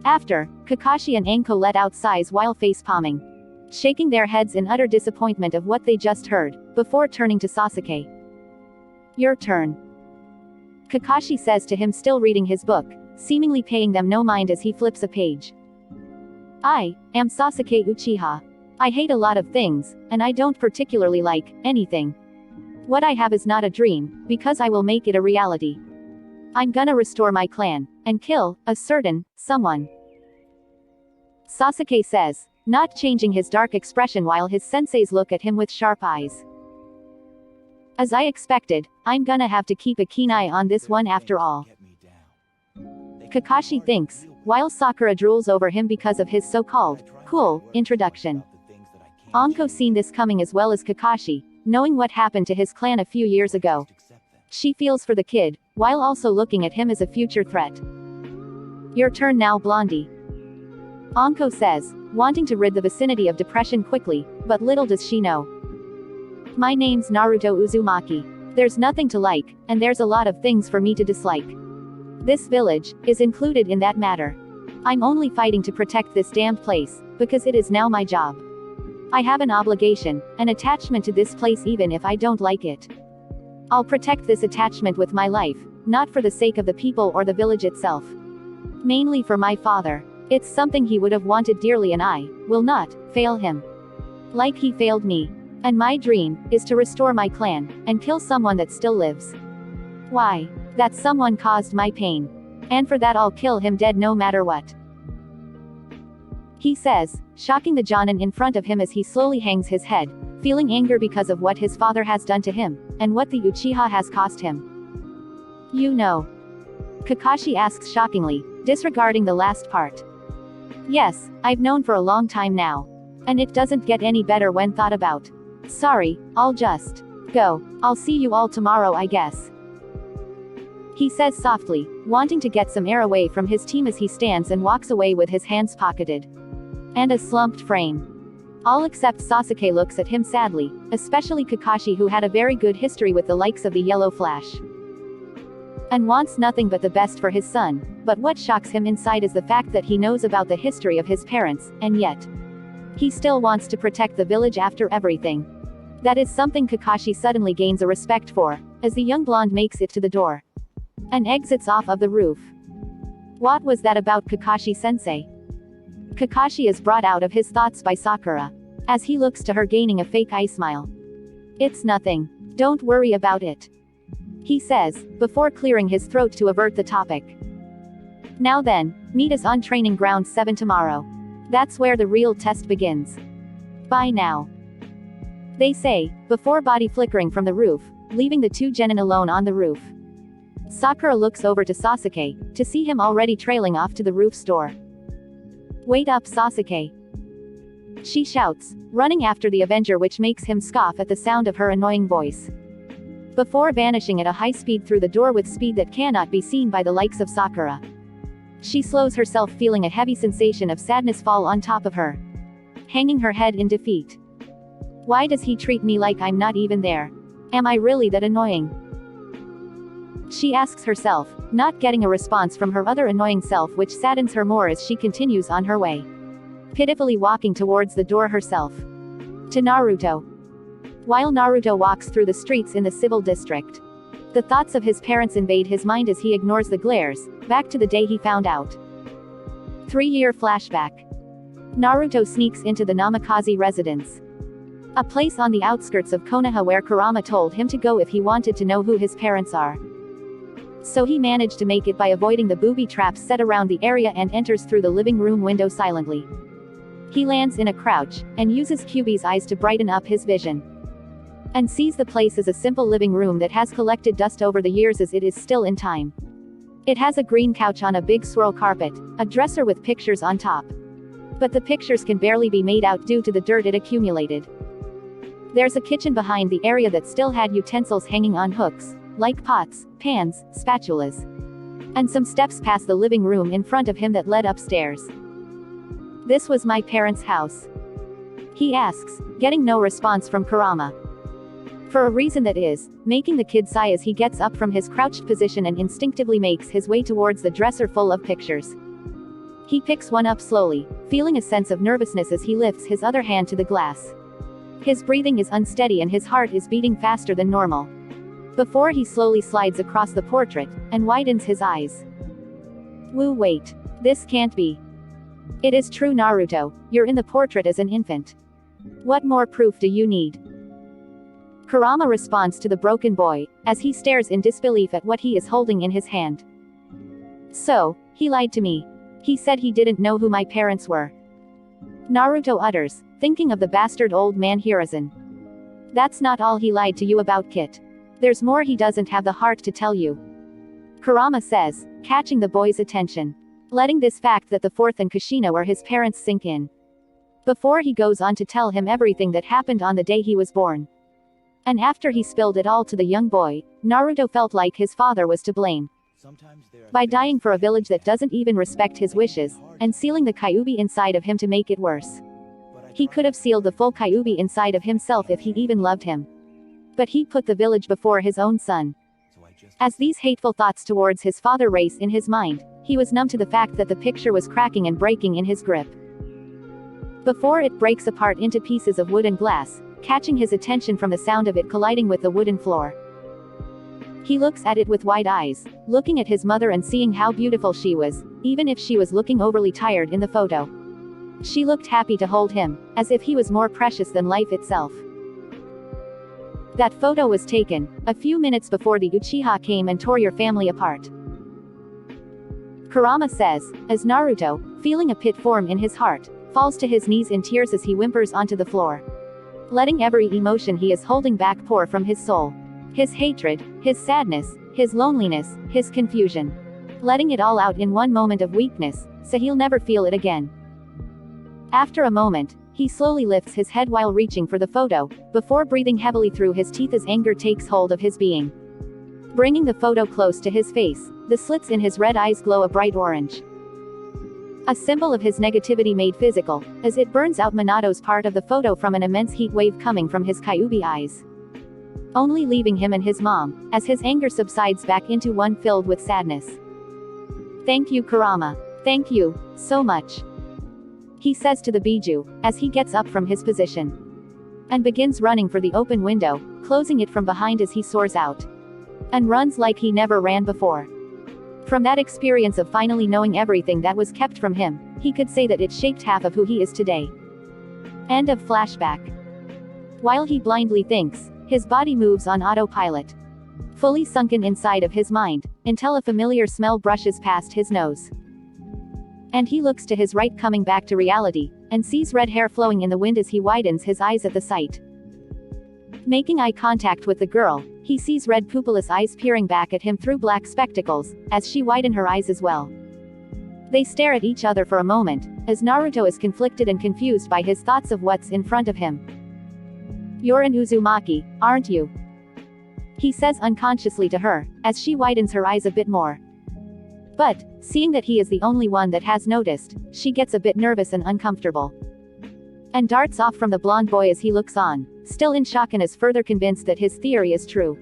After, Kakashi and Anko let out sighs while face-palming. Shaking their heads in utter disappointment of what they just heard, before turning to Sasuke. Your turn. Kakashi says to him still reading his book, seemingly paying them no mind as he flips a page. I am Sasuke Uchiha. I hate a lot of things, and I don't particularly like anything. What I have is not a dream, because I will make it a reality. I'm gonna restore my clan, and kill a certain someone. Sasuke says, not changing his dark expression while his senseis look at him with sharp eyes. As I expected, I'm gonna have to keep a keen eye on this one after all. Kakashi thinks, while Sakura drools over him because of his so-called cool introduction. Anko seen this coming as well as Kakashi, knowing what happened to his clan a few years ago. She feels for the kid, while also looking at him as a future threat. Your turn now, Blondie. Anko says, wanting to rid the vicinity of depression quickly, but little does she know. My name's Naruto Uzumaki. There's nothing to like, and there's a lot of things for me to dislike. This village is included in that matter. I'm only fighting to protect this damned place, because it is now my job. I have an obligation, an attachment to this place even if I don't like it. I'll protect this attachment with my life, not for the sake of the people or the village itself. Mainly for my father. It's something he would have wanted dearly and I will not fail him. Like he failed me. And my dream is to restore my clan, and kill someone that still lives. Why? That someone caused my pain. And for that I'll kill him dead no matter what. He says, shocking the Jonin in front of him as he slowly hangs his head, feeling anger because of what his father has done to him, and what the Uchiha has cost him. You know. Kakashi asks shockingly, disregarding the last part. Yes, I've known for a long time now. And it doesn't get any better when thought about. Sorry, I'll just go. I'll see you all tomorrow, I guess. He says softly, wanting to get some air away from his team as he stands and walks away with his hands pocketed. And a slumped frame. All except Sasuke looks at him sadly, especially Kakashi who had a very good history with the likes of the Yellow Flash. And wants nothing but the best for his son, but what shocks him inside is the fact that he knows about the history of his parents, and yet he still wants to protect the village after everything. That is something Kakashi suddenly gains a respect for, as the young blonde makes it to the door. And exits off of the roof. What was that about Kakashi-sensei? Kakashi is brought out of his thoughts by Sakura. As he looks to her gaining a fake eye smile. It's nothing. Don't worry about it. he says, before clearing his throat to avert the topic. Now then, meet us on training ground 7 tomorrow. That's where the real test begins. Bye now. They say, before body flickering from the roof, leaving the two genin alone on the roof. Sakura looks over to Sasuke, to see him already trailing off to the roof store. Wait up, Sasuke. She shouts, running after the Avenger, which makes him scoff at the sound of her annoying voice. Before vanishing at a high speed through the door with speed that cannot be seen by the likes of Sakura. She slows herself, feeling a heavy sensation of sadness fall on top of her. Hanging her head in defeat. Why does he treat me like I'm not even there? Am I really that annoying? She asks herself, not getting a response from her other annoying self, which saddens her more as she continues on her way. Pitifully walking towards the door herself. To Naruto. While Naruto walks through the streets in the civil district, the thoughts of his parents invade his mind as he ignores the glares, back to the day he found out. 3-year flashback. Naruto sneaks into the Namikaze residence. A place on the outskirts of Konoha where Kurama told him to go if he wanted to know who his parents are. So he managed to make it by avoiding the booby traps set around the area and enters through the living room window silently. He lands in a crouch, and uses Kyuubi's eyes to brighten up his vision. And sees the place as a simple living room that has collected dust over the years as it is still in time. It has a green couch on a big swirl carpet, a dresser with pictures on top. But the pictures can barely be made out due to the dirt it accumulated. There's a kitchen behind the area that still had utensils hanging on hooks, like pots, pans, spatulas. And some steps past the living room in front of him that led upstairs. This was my parents' house. He asks, getting no response from Kurama. For a reason that is, making the kid sigh as he gets up from his crouched position and instinctively makes his way towards the dresser full of pictures. He picks one up slowly, feeling a sense of nervousness as he lifts his other hand to the glass. His breathing is unsteady and his heart is beating faster than normal. Before he slowly slides across the portrait, and widens his eyes. Woo, wait. This can't be. It is true, Naruto, you're in the portrait as an infant. What more proof do you need? Kurama responds to the broken boy, as he stares in disbelief at what he is holding in his hand. So, he lied to me. He said he didn't know who my parents were. Naruto utters, thinking of the bastard old man Hiruzen. That's not all he lied to you about, Kit. There's more he doesn't have the heart to tell you. Kurama says, catching the boy's attention. Letting this fact that the fourth and Kushina were his parents sink in. Before he goes on to tell him everything that happened on the day he was born. And after he spilled it all to the young boy, Naruto felt like his father was to blame. By dying for a village that doesn't even respect his wishes, and sealing the Kyuubi inside of him to make it worse. He could have sealed the full Kyuubi inside of himself if he even loved him. But he put the village before his own son. As these hateful thoughts towards his father race in his mind, he was numb to the fact that the picture was cracking and breaking in his grip. Before it breaks apart into pieces of wood and glass, catching his attention from the sound of it colliding with the wooden floor. He looks at it with wide eyes, looking at his mother and seeing how beautiful she was, even if she was looking overly tired in the photo. She looked happy to hold him, as if he was more precious than life itself. That photo was taken a few minutes before the Uchiha came and tore your family apart. Kurama says, as Naruto, feeling a pit form in his heart, falls to his knees in tears as he whimpers onto the floor. Letting every emotion he is holding back pour from his soul. His hatred, his sadness, his loneliness, his confusion. Letting it all out in one moment of weakness, so he'll never feel it again. After a moment, he slowly lifts his head while reaching for the photo, before breathing heavily through his teeth as anger takes hold of his being. Bringing the photo close to his face, the slits in his red eyes glow a bright orange. A symbol of his negativity made physical, as it burns out Minato's part of the photo from an immense heat wave coming from his Kyuubi eyes. Only leaving him and his mom, as his anger subsides back into one filled with sadness. Thank you, Kurama. Thank you, so much. He says to the Biju, as he gets up from his position. And begins running for the open window, closing it from behind as he soars out. And runs like he never ran before. From that experience of finally knowing everything that was kept from him, he could say that it shaped half of who he is today. End of flashback. While he blindly thinks, his body moves on autopilot. fully sunken inside of his mind, until a familiar smell brushes past his nose. And he looks to his right, coming back to reality, and sees red hair flowing in the wind as he widens his eyes at the sight. Making eye contact with the girl, he sees red pupilless eyes peering back at him through black spectacles, as she widen her eyes as well. They stare at each other for a moment, as Naruto is conflicted and confused by his thoughts of what's in front of him. "You're an Uzumaki, aren't you?" he says unconsciously to her, as she widens her eyes a bit more. But, seeing that he is the only one that has noticed, she gets a bit nervous and uncomfortable. And darts off from the blonde boy as he looks on, still in shock and is further convinced that his theory is true.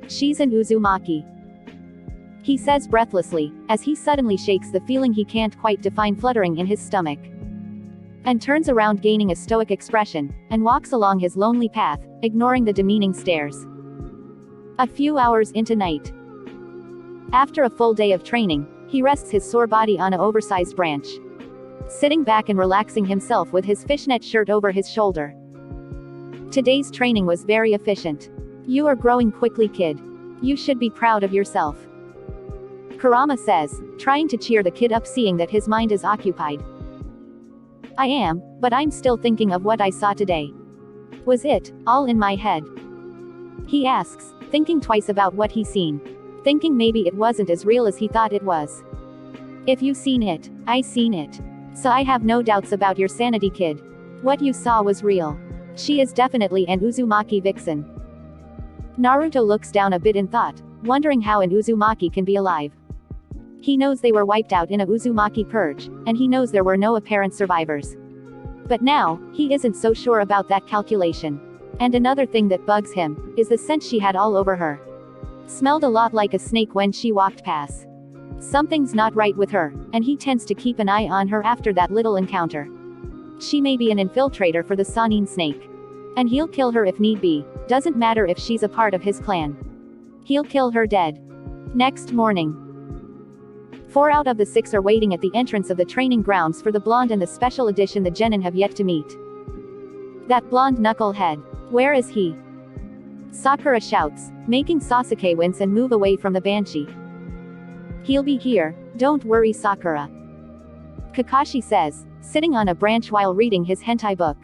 "She's an Uzumaki," he says breathlessly, as he suddenly shakes the feeling he can't quite define fluttering in his stomach. And turns around gaining a stoic expression, and walks along his lonely path, ignoring the demeaning stares. A few hours into night. After a full day of training, he rests his sore body on an oversized branch, sitting back and relaxing himself with his fishnet shirt over his shoulder. "Today's training was very efficient. You are growing quickly, kid. You should be proud of yourself," Kurama says, trying to cheer the kid up, seeing that his mind is occupied. "I am, but I'm still thinking of what I saw today. Was it all in my head?" he asks, thinking twice about what he's seen. Thinking maybe it wasn't as real as he thought it was. "If you seen it, I seen it. So I have no doubts about your sanity, kid. What you saw was real. She is definitely an Uzumaki vixen." Naruto looks down a bit in thought, wondering how an Uzumaki can be alive. He knows they were wiped out in a Uzumaki purge, and he knows there were no apparent survivors. But now, he isn't so sure about that calculation. And another thing that bugs him, is the scent she had all over her. Smelled a lot like a snake when she walked past. Something's not right with her, and he tends to keep an eye on her after that little encounter. She may be an infiltrator for the Sannin snake. And he'll kill her if need be, doesn't matter if she's a part of his clan. He'll kill her dead. Next morning. 4 out of the 6 are waiting at the entrance of the training grounds for the blonde and the special edition the genin have yet to meet. "That blonde knucklehead. Where is he?" Sakura shouts, making Sasuke wince and move away from the banshee. "He'll be here, don't worry, Sakura," Kakashi says, sitting on a branch while reading his hentai book.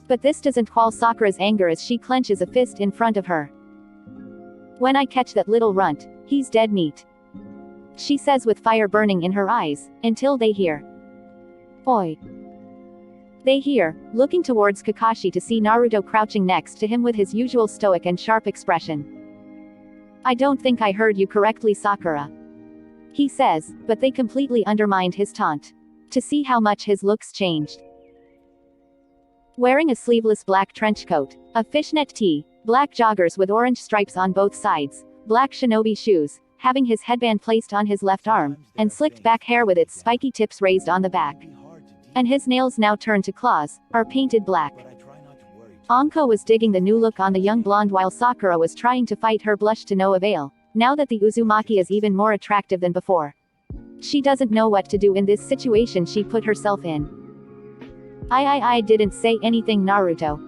But this doesn't quell Sakura's anger as she clenches a fist in front of her. "When I catch that little runt, he's dead meat," she says with fire burning in her eyes, until they hear. "Oi." They hear, looking towards Kakashi to see Naruto crouching next to him with his usual stoic and sharp expression. "I don't think I heard you correctly, Sakura," he says, but they completely undermined his taunt. To see how much his looks changed. Wearing a sleeveless black trench coat, a fishnet tee, black joggers with orange stripes on both sides, black shinobi shoes, having his headband placed on his left arm, and slicked back hair with its spiky tips raised on the back. And his nails, now turned to claws, are painted black. Anko was digging the new look on the young blonde while Sakura was trying to fight her blush to no avail, now that the Uzumaki is even more attractive than before. She doesn't know what to do in this situation she put herself in. I didn't say anything, Naruto."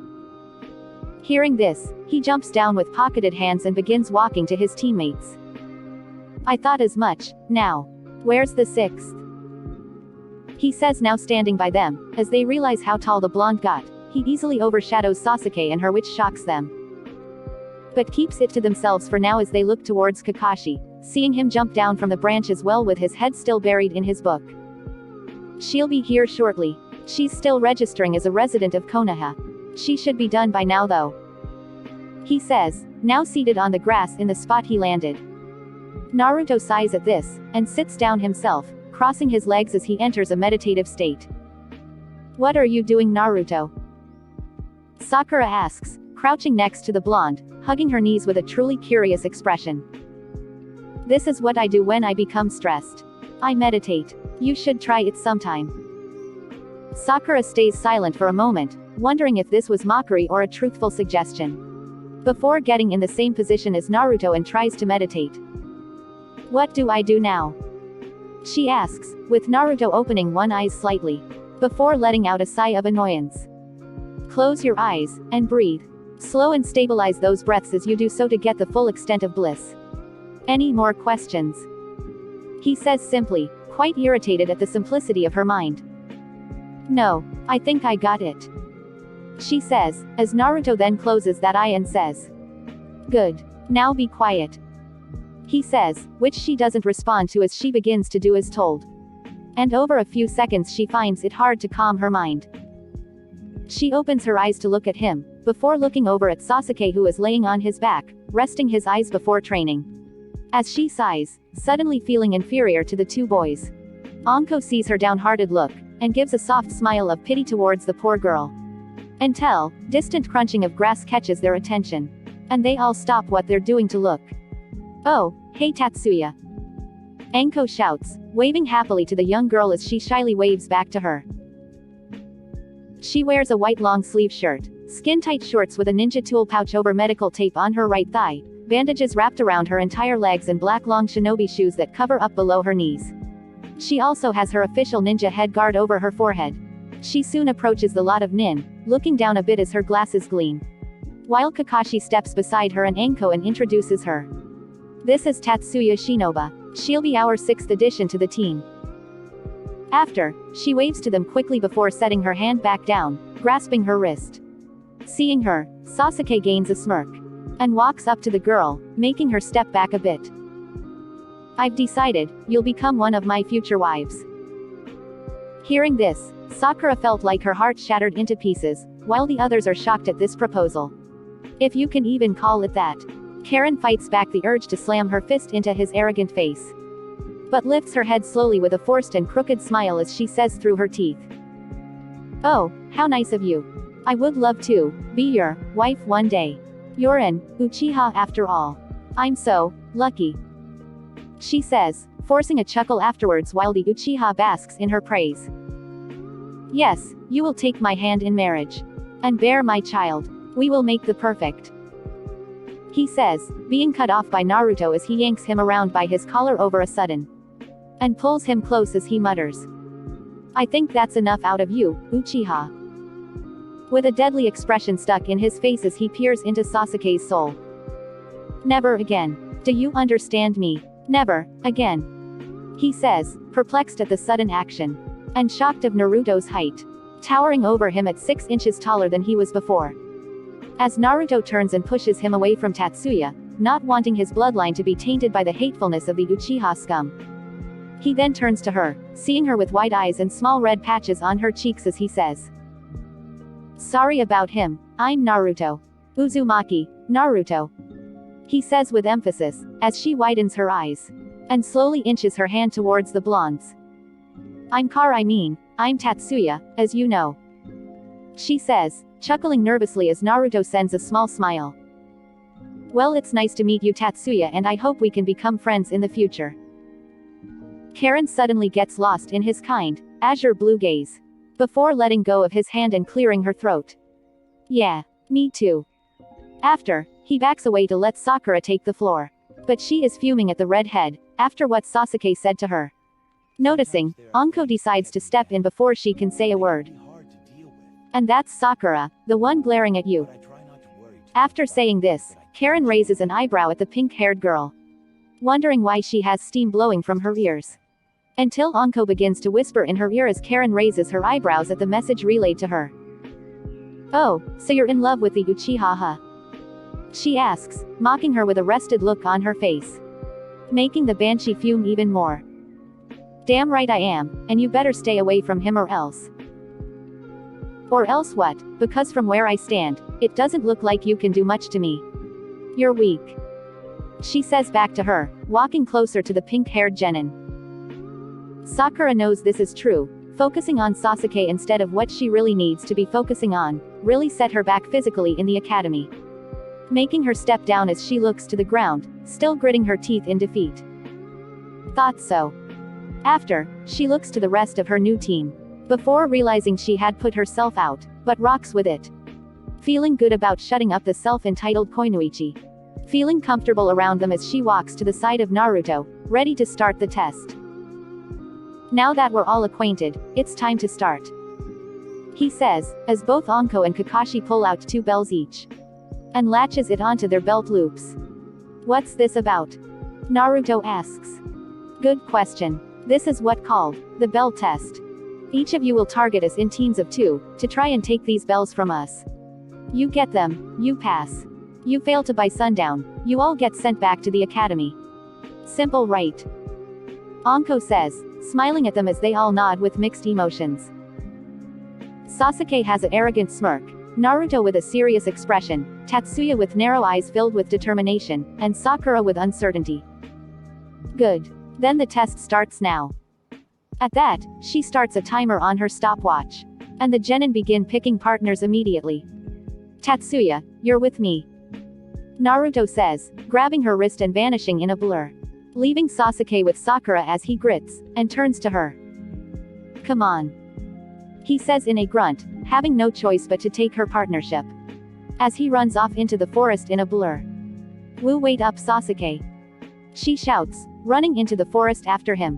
Hearing this, he jumps down with pocketed hands and begins walking to his teammates. "I thought as much. Now, where's the 6th? he says, now standing by them, as they realize how tall the blonde got. He easily overshadows Sasuke and her, which shocks them, but keeps it to themselves for now as they look towards Kakashi, seeing him jump down from the branch as well with his head still buried in his book. "She'll be here shortly. She's still registering as a resident of Konoha. She should be done by now though," he says, now seated on the grass in the spot he landed. Naruto sighs at this, and sits down himself, crossing his legs as he enters a meditative state. "What are you doing, Naruto?" Sakura asks, crouching next to the blonde, hugging her knees with a truly curious expression. "This is what I do when I become stressed. I meditate. You should try it sometime." Sakura stays silent for a moment, wondering if this was mockery or a truthful suggestion, before getting in the same position as Naruto and tries to meditate. "What do I do now?" she asks, with Naruto opening one eye slightly, before letting out a sigh of annoyance. "Close your eyes, and breathe. Slow and stabilize those breaths as you do so to get the full extent of bliss. Any more questions? He says simply, quite irritated at the simplicity of her mind. No, I think I got it. She says, as Naruto then closes that eye and says, good. Now be quiet. He says, which she doesn't respond to as she begins to do as told. And over a few seconds she finds it hard to calm her mind. She opens her eyes to look at him, before looking over at Sasuke who is laying on his back, resting his eyes before training. As she sighs, suddenly feeling inferior to the two boys. Anko sees her downhearted look, and gives a soft smile of pity towards the poor girl. Until, distant crunching of grass catches their attention. And they all stop what they're doing to look. Oh, hey Tatsuya. Anko shouts, waving happily to the young girl as she shyly waves back to her. She wears a white long-sleeve shirt, skin-tight shorts with a ninja tool pouch over medical tape on her right thigh, bandages wrapped around her entire legs and black long shinobi shoes that cover up below her knees. She also has her official ninja head guard over her forehead. She soon approaches the lot of nin, looking down a bit as her glasses gleam. While Kakashi steps beside her and Anko and introduces her. This is Tatsuya Shinoba. She'll be our 6th addition to the team. After, she waves to them quickly before setting her hand back down, grasping her wrist. Seeing her, Sasuke gains a smirk. And walks up to the girl, making her step back a bit. I've decided, you'll become one of my future wives. Hearing this, Sakura felt like her heart shattered into pieces, while the others are shocked at this proposal. If you can even call it that. Karen fights back the urge to slam her fist into his arrogant face. But lifts her head slowly with a forced and crooked smile as she says through her teeth. Oh, how nice of you. I would love to be your wife one day. You're an Uchiha after all. I'm so lucky. She says, forcing a chuckle afterwards while the Uchiha basks in her praise. Yes, you will take my hand in marriage. And bear my child. We will make the perfect. He says, being cut off by Naruto as he yanks him around by his collar over a sudden. And pulls him close as he mutters. I think that's enough out of you, Uchiha. With a deadly expression stuck in his face as he peers into Sasuke's soul. Never again. Do you understand me? Never again. He says, perplexed at the sudden action. And shocked of Naruto's height. Towering over him at 6 inches taller than he was before. As Naruto turns and pushes him away from Tatsuya, not wanting his bloodline to be tainted by the hatefulness of the Uchiha scum. He then turns to her, seeing her with wide eyes and small red patches on her cheeks as he says. Sorry about him, I'm Naruto. Uzumaki, Naruto. He says with emphasis, as she widens her eyes. And slowly inches her hand towards the blondes. I'm Tatsuya, as you know. She says, chuckling nervously as Naruto sends a small smile. Well, it's nice to meet you Tatsuya and I hope we can become friends in the future. Karen suddenly gets lost in his kind, azure blue gaze. Before letting go of his hand and clearing her throat. Yeah, me too. After, he backs away to let Sakura take the floor. But she is fuming at the redhead, after what Sasuke said to her. Noticing, Anko decides to step in before she can say a word. And that's Sakura, the one glaring at you. After saying this, Karen raises an eyebrow at the pink-haired girl. Wondering why she has steam blowing from her ears. Until Anko begins to whisper in her ear as Karen raises her eyebrows at the message relayed to her. Oh, so you're in love with the Uchiha huh? She asks, mocking her with a rested look on her face. Making the banshee fume even more. Damn right I am, and you better stay away from him or else. Or else what? Because from where I stand, it doesn't look like you can do much to me. You're weak. She says back to her, walking closer to the pink-haired genin. Sakura knows this is true, focusing on Sasuke instead of what she really needs to be focusing on, really set her back physically in the academy. Making her step down as she looks to the ground, still gritting her teeth in defeat. Thought so. After, she looks to the rest of her new team. Before realizing she had put herself out, but rocks with it. Feeling good about shutting up the self-entitled Koinuichi. Feeling comfortable around them as she walks to the side of Naruto, ready to start the test. Now that we're all acquainted, it's time to start. He says, as both Anko and Kakashi pull out 2 bells each. and latches it onto their belt loops. What's this about? Naruto asks. Good question. This is what called the bell test. Each of you will target us in teams of 2, to try and take these bells from us. You get them, you pass. You fail to by sundown, you all get sent back to the academy. Simple, right? Anko says, smiling at them as they all nod with mixed emotions. Sasuke has an arrogant smirk, Naruto with a serious expression, Tatsuya with narrow eyes filled with determination, and Sakura with uncertainty. Good. Then the test starts now. At that, she starts a timer on her stopwatch. And the genin begin picking partners immediately. Tatsuya, you're with me. Naruto says, grabbing her wrist and vanishing in a blur. Leaving Sasuke with Sakura as he grits, and turns to her. Come on. He says in a grunt, having no choice but to take her partnership. As he runs off into the forest in a blur. Woo, wait up, Sasuke. She shouts, running into the forest after him.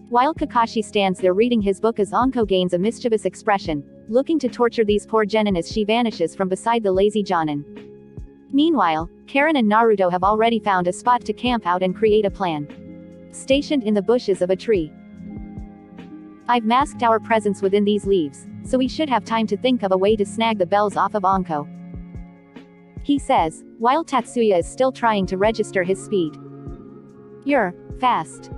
While Kakashi stands there reading his book as Anko gains a mischievous expression, looking to torture these poor genin as she vanishes from beside the lazy jonin. Meanwhile, Karen and Naruto have already found a spot to camp out and create a plan. Stationed in the bushes of a tree. I've masked our presence within these leaves, so we should have time to think of a way to snag the bells off of Anko. He says, while Tatsuya is still trying to register his speed. You're fast.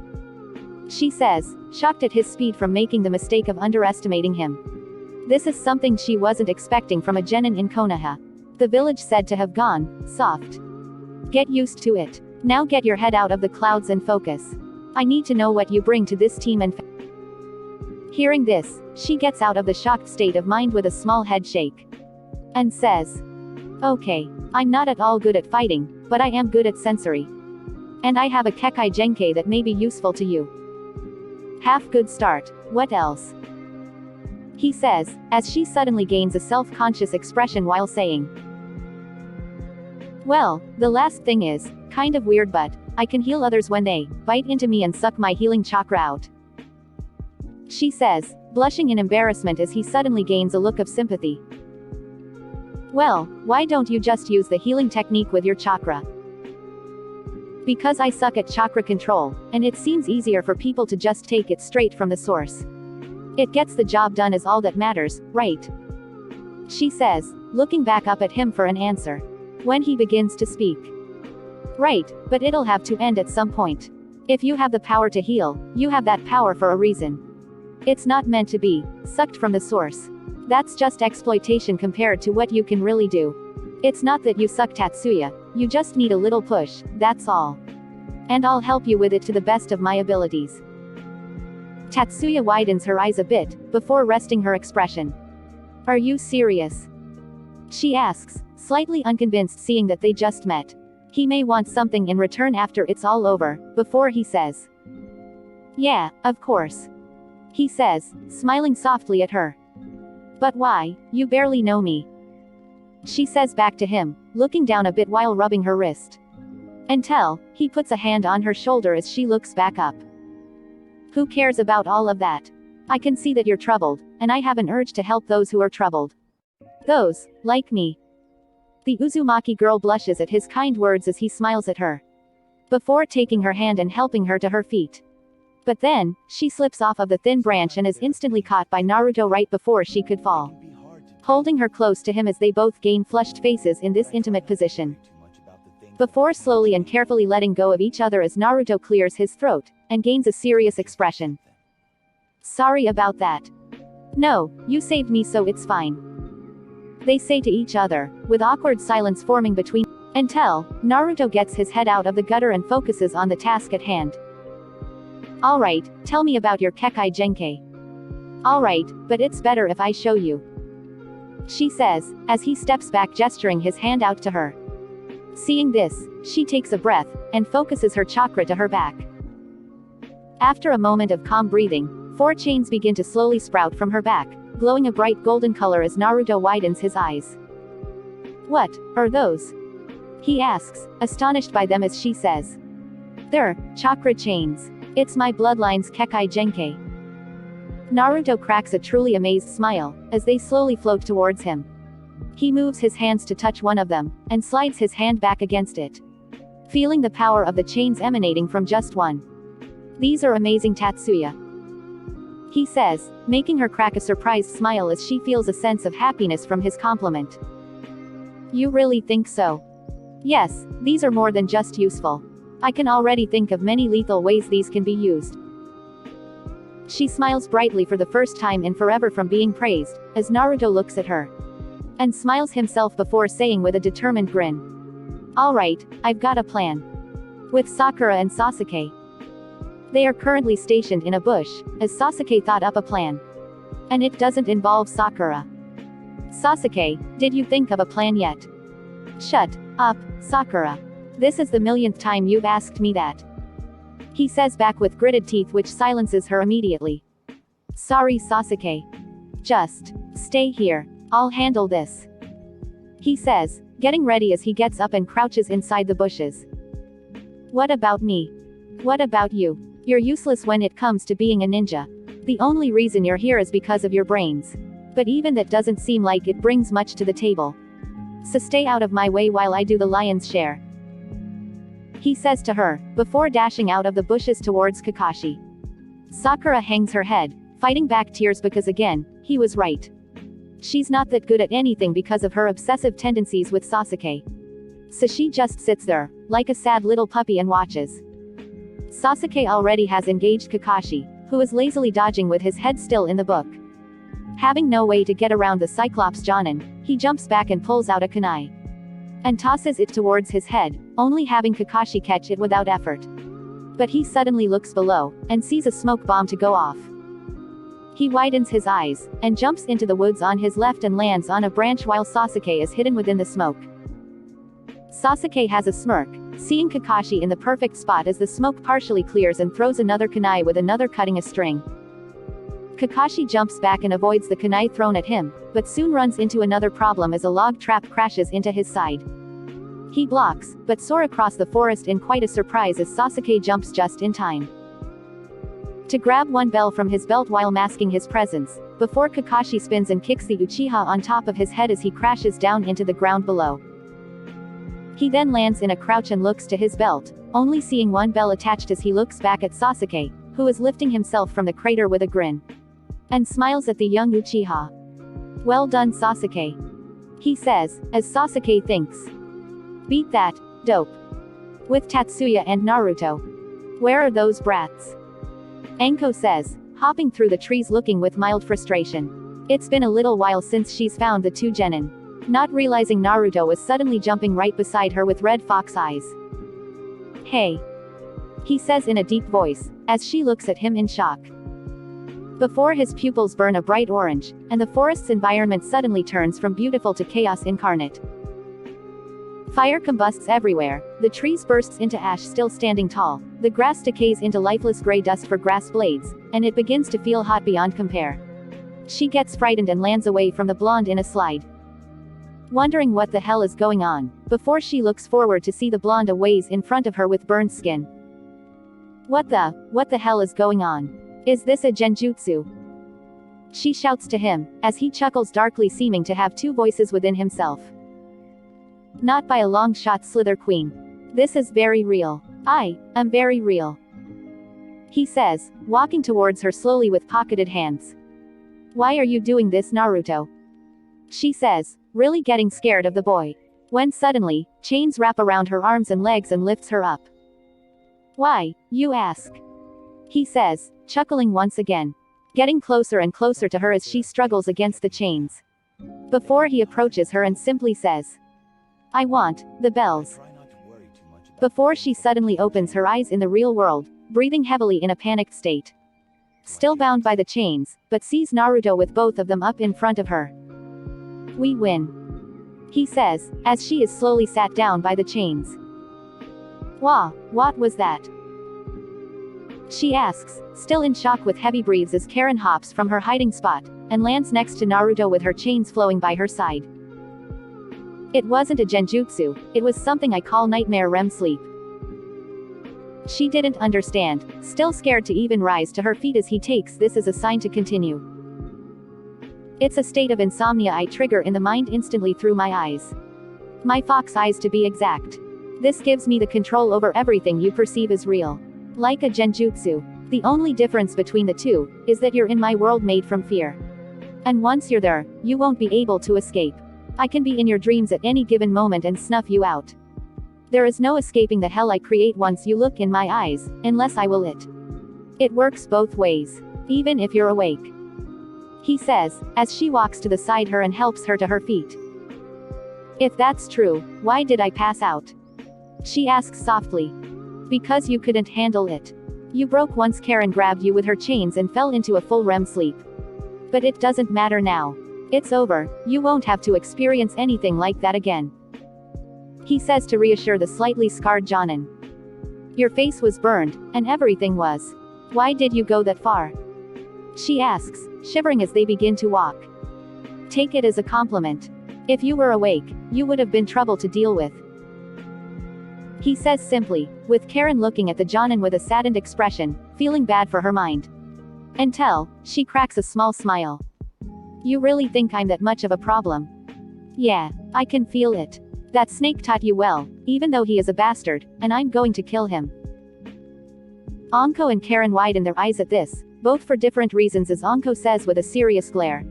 She says, shocked at his speed from making the mistake of underestimating him. This is something she wasn't expecting from a genin in Konoha. The village said to have gone soft. Get used to it. Now get your head out of the clouds and focus. I need to know what you bring to this team and Hearing this, she gets out of the shocked state of mind with a small head shake. And says, okay, I'm not at all good at fighting, but I am good at sensory. And I have a Kekai Genkai that may be useful to you. Half good start, what else? He says, as she suddenly gains a self-conscious expression while saying. Well, the last thing is, kind of weird, but I can heal others when they bite into me and suck my healing chakra out. She says, blushing in embarrassment as he suddenly gains a look of sympathy. Well, why don't you just use the healing technique with your chakra? Because I suck at chakra control, and it seems easier for people to just take it straight from the source. It gets the job done is all that matters, right? She says, looking back up at him for an answer. When he begins to speak. Right, but it'll have to end at some point. If you have the power to heal, you have that power for a reason. It's not meant to be sucked from the source. That's just exploitation compared to what you can really do. It's not that you suck, Tatsuya, you just need a little push, that's all. And I'll help you with it to the best of my abilities. Tatsuya widens her eyes a bit, before resting her expression. Are you serious? She asks, slightly unconvinced seeing that they just met. He may want something in return after it's all over, before he says. Yeah, of course. He says, smiling softly at her. But why, you barely know me. She says back to him, looking down a bit while rubbing her wrist. Until, he puts a hand on her shoulder as she looks back up. Who cares about all of that? I can see that you're troubled, and I have an urge to help those who are troubled. Those, like me. The Uzumaki girl blushes at his kind words as he smiles at her. Before taking her hand and helping her to her feet. But then, she slips off of the thin branch and is instantly caught by Naruto right before she could fall. Holding her close to him as they both gain flushed faces in this intimate position. Before slowly and carefully letting go of each other as Naruto clears his throat, and gains a serious expression. Sorry about that. No, you saved me so it's fine. They say to each other, with awkward silence forming between, until, Naruto gets his head out of the gutter and focuses on the task at hand. Alright, tell me about your Kekai Genkai. Alright, but it's better if I show you. She says, as he steps back gesturing his hand out to her. Seeing this, she takes a breath, and focuses her chakra to her back. After a moment of calm breathing, 4 chains begin to slowly sprout from her back, glowing a bright golden color as Naruto widens his eyes. What are those? He asks, astonished by them as she says. They're chakra chains. It's my bloodline's Kekai Genkai. Naruto cracks a truly amazed smile, as they slowly float towards him. He moves his hands to touch one of them, and slides his hand back against it, feeling the power of the chains emanating from just one. "These are amazing, Tatsuya," he says, making her crack a surprised smile as she feels a sense of happiness from his compliment. "You really think so?" "Yes, these are more than just useful. I can already think of many lethal ways these can be used." She smiles brightly for the first time in forever from being praised, as Naruto looks at her, and smiles himself before saying with a determined grin, "All right, I've got a plan." With Sakura and Sasuke, they are currently stationed in a bush, as Sasuke thought up a plan. And it doesn't involve Sakura. "Sasuke, did you think of a plan yet?" "Shut up, Sakura. This is the millionth time you've asked me that," he says back with gritted teeth, which silences her immediately. "Sorry, Sasuke. Just stay here. I'll handle this," he says, getting ready as he gets up and crouches inside the bushes. "What about me? What about you? You're useless when it comes to being a ninja. The only reason you're here is because of your brains. But even that doesn't seem like it brings much to the table. So stay out of my way while I do the lion's share," he says to her, before dashing out of the bushes towards Kakashi. Sakura hangs her head, fighting back tears because again, he was right. She's not that good at anything because of her obsessive tendencies with Sasuke. So she just sits there, like a sad little puppy, and watches. Sasuke already has engaged Kakashi, who is lazily dodging with his head still in the book. Having no way to get around the Cyclops Jonin, he jumps back and pulls out a kunai, and tosses it towards his head, only having Kakashi catch it without effort. But he suddenly looks below, and sees a smoke bomb to go off. He widens his eyes, and jumps into the woods on his left and lands on a branch while Sasuke is hidden within the smoke. Sasuke has a smirk, seeing Kakashi in the perfect spot as the smoke partially clears and throws another kunai with another cutting a string. Kakashi jumps back and avoids the kunai thrown at him, but soon runs into another problem as a log trap crashes into his side. He blocks, but soar across the forest in quite a surprise as Sasuke jumps just in time to grab one bell from his belt while masking his presence, before Kakashi spins and kicks the Uchiha on top of his head as he crashes down into the ground below. He then lands in a crouch and looks to his belt, only seeing one bell attached as he looks back at Sasuke, who is lifting himself from the crater with a grin, and smiles at the young Uchiha. "Well done, Sasuke," he says, as Sasuke thinks, "Beat that, dope. With Tatsuya and Naruto. Where are those brats?" Anko says, hopping through the trees looking with mild frustration. It's been a little while since she's found the two genin. Not realizing Naruto was suddenly jumping right beside her with red fox eyes. "Hey," he says in a deep voice, as she looks at him in shock. Before his pupils burn a bright orange, and the forest's environment suddenly turns from beautiful to chaos incarnate. Fire combusts everywhere, the trees bursts into ash still standing tall, the grass decays into lifeless gray dust for grass blades, and it begins to feel hot beyond compare. She gets frightened and lands away from the blonde in a slide, wondering what the hell is going on, before she looks forward to see the blonde a ways in front of her with burned skin. What the hell is going on? Is this a genjutsu?" She shouts to him, as he chuckles darkly, seeming to have two voices within himself. "Not by a long shot, Slither Queen. This is very real. I am very real," he says, walking towards her slowly with pocketed hands. "Why are you doing this, Naruto?" she says, really getting scared of the boy. When suddenly, chains wrap around her arms and legs and lifts her up. "Why, you ask?" he says, chuckling once again, getting closer and closer to her as she struggles against the chains. Before he approaches her and simply says, "I want the bells," before she suddenly opens her eyes in the real world, breathing heavily in a panicked state. Still bound by the chains, but sees Naruto with both of them up in front of her. "We win," he says, as she is slowly sat down by the chains. "Wah, what was that?" she asks, still in shock with heavy breaths as Karen hops from her hiding spot, and lands next to Naruto with her chains flowing by her side. "It wasn't a genjutsu, it was something I call nightmare REM sleep." She didn't understand, still scared to even rise to her feet as he takes this as a sign to continue. It's a state of insomnia I trigger in the mind instantly through my eyes. My fox eyes to be exact. This gives me the control over everything you perceive as real. Like a genjutsu. The only difference between the two is that you're in my world made from fear. And once you're there, you won't be able to escape. I can be in your dreams at any given moment and snuff you out. There is no escaping the hell I create once you look in my eyes, unless I will it. It works both ways. Even if you're awake. He says, as she walks to the side her and helps her to her feet. If that's true, why did I pass out? She asks softly. Because you couldn't handle it. You broke once Karen grabbed you with her chains and fell into a full REM sleep. But it doesn't matter now. It's over, you won't have to experience anything like that again. He says to reassure the slightly scarred Jonin. Your face was burned, and everything was. Why did you go that far? She asks, shivering as they begin to walk. Take it as a compliment. If you were awake, you would have been trouble to deal with. He says simply, with Karen looking at the Jonin with a saddened expression, feeling bad for her mind. Until, she cracks a small smile. You really think I'm that much of a problem? Yeah, I can feel it. That snake taught you well, even though he is a bastard, and I'm going to kill him. Anko and Karen widen their eyes at this, both for different reasons as Anko says with a serious glare.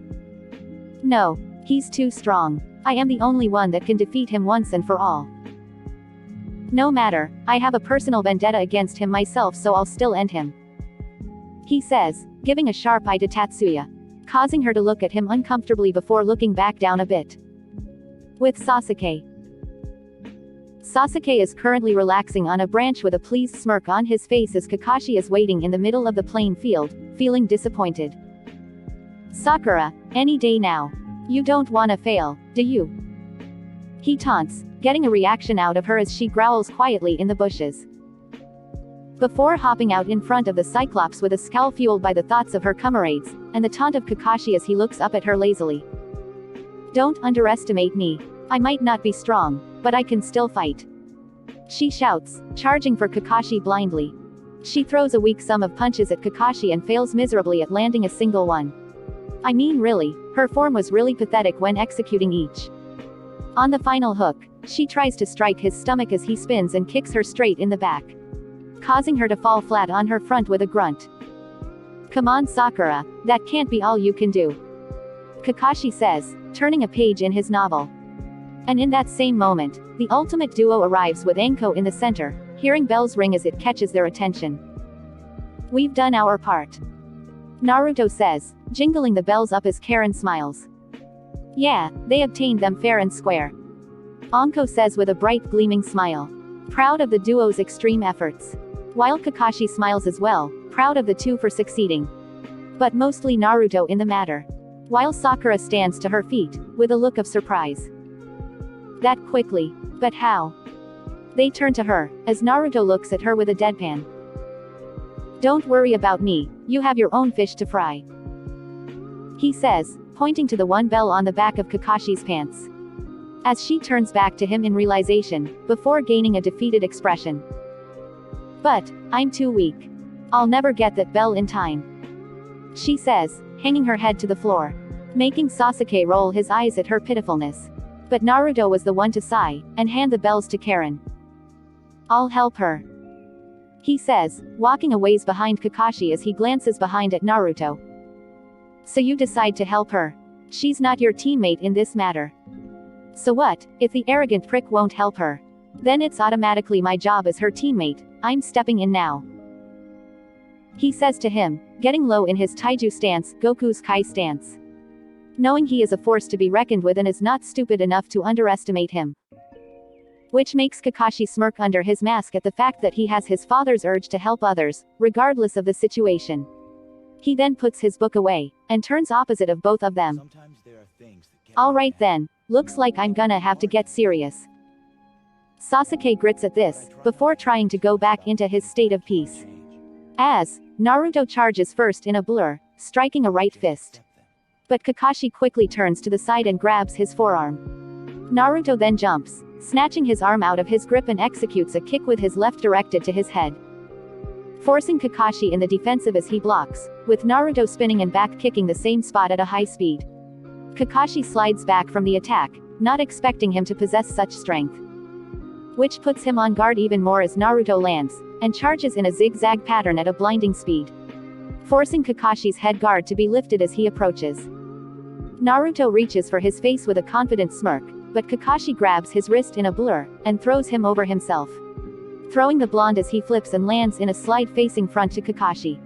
No, he's too strong. I am the only one that can defeat him once and for all. No matter, I have a personal vendetta against him myself so I'll still end him. He says, giving a sharp eye to Tatsuya. Causing her to look at him uncomfortably before looking back down a bit. With Sasuke. Sasuke is currently relaxing on a branch with a pleased smirk on his face as Kakashi is waiting in the middle of the playing field, feeling disappointed. Sakura, any day now. You don't wanna fail, do you? He taunts, getting a reaction out of her as she growls quietly in the bushes. Before hopping out in front of the Cyclops with a scowl fueled by the thoughts of her comrades, and the taunt of Kakashi as he looks up at her lazily. Don't underestimate me. I might not be strong, but I can still fight. She shouts, charging for Kakashi blindly. She throws a weak sum of punches at Kakashi and fails miserably at landing a single one. I mean really, her form was really pathetic when executing each. On the final hook, she tries to strike his stomach as he spins and kicks her straight in the back. Causing her to fall flat on her front with a grunt. Come on Sakura, that can't be all you can do. Kakashi says, turning a page in his novel. And in that same moment, the ultimate duo arrives with Anko in the center, hearing bells ring as it catches their attention. We've done our part. Naruto says, jingling the bells up as Karen smiles. Yeah, they obtained them fair and square. Anko says with a bright gleaming smile. Proud of the duo's extreme efforts. While Kakashi smiles as well, proud of the two for succeeding. But mostly Naruto in the matter. While Sakura stands to her feet, with a look of surprise. That quickly. But how? They turn to her, as Naruto looks at her with a deadpan. Don't worry about me, you have your own fish to fry. He says, pointing to the one bell on the back of Kakashi's pants. As she turns back to him in realization, before gaining a defeated expression. But, I'm too weak. I'll never get that bell in time. She says, hanging her head to the floor. Making Sasuke roll his eyes at her pitifulness. But Naruto was the one to sigh, and hand the bells to Karen. I'll help her. He says, walking a ways behind Kakashi as he glances behind at Naruto. So you decide to help her. She's not your teammate in this matter. So what, if the arrogant prick won't help her? Then it's automatically my job as her teammate, I'm stepping in now. He says to him, getting low in his Taiju stance, Goku's Kai stance. Knowing he is a force to be reckoned with and is not stupid enough to underestimate him. Which makes Kakashi smirk under his mask at the fact that he has his father's urge to help others, regardless of the situation. He then puts his book away, and turns opposite of both of them. Alright then, looks like I'm gonna have to get serious. Sasuke grits at this, before trying to go back into his state of peace. As Naruto charges first in a blur, striking a right fist. But Kakashi quickly turns to the side and grabs his forearm. Naruto then jumps, snatching his arm out of his grip and executes a kick with his left directed to his head. Forcing Kakashi in the defensive as he blocks, with Naruto spinning and back kicking the same spot at a high speed. Kakashi slides back from the attack, not expecting him to possess such strength. Which puts him on guard even more as Naruto lands, and charges in a zigzag pattern at a blinding speed, forcing Kakashi's head guard to be lifted as he approaches. Naruto reaches for his face with a confident smirk, but Kakashi grabs his wrist in a blur, and throws him over himself, throwing the blonde as he flips and lands in a slide facing front to Kakashi.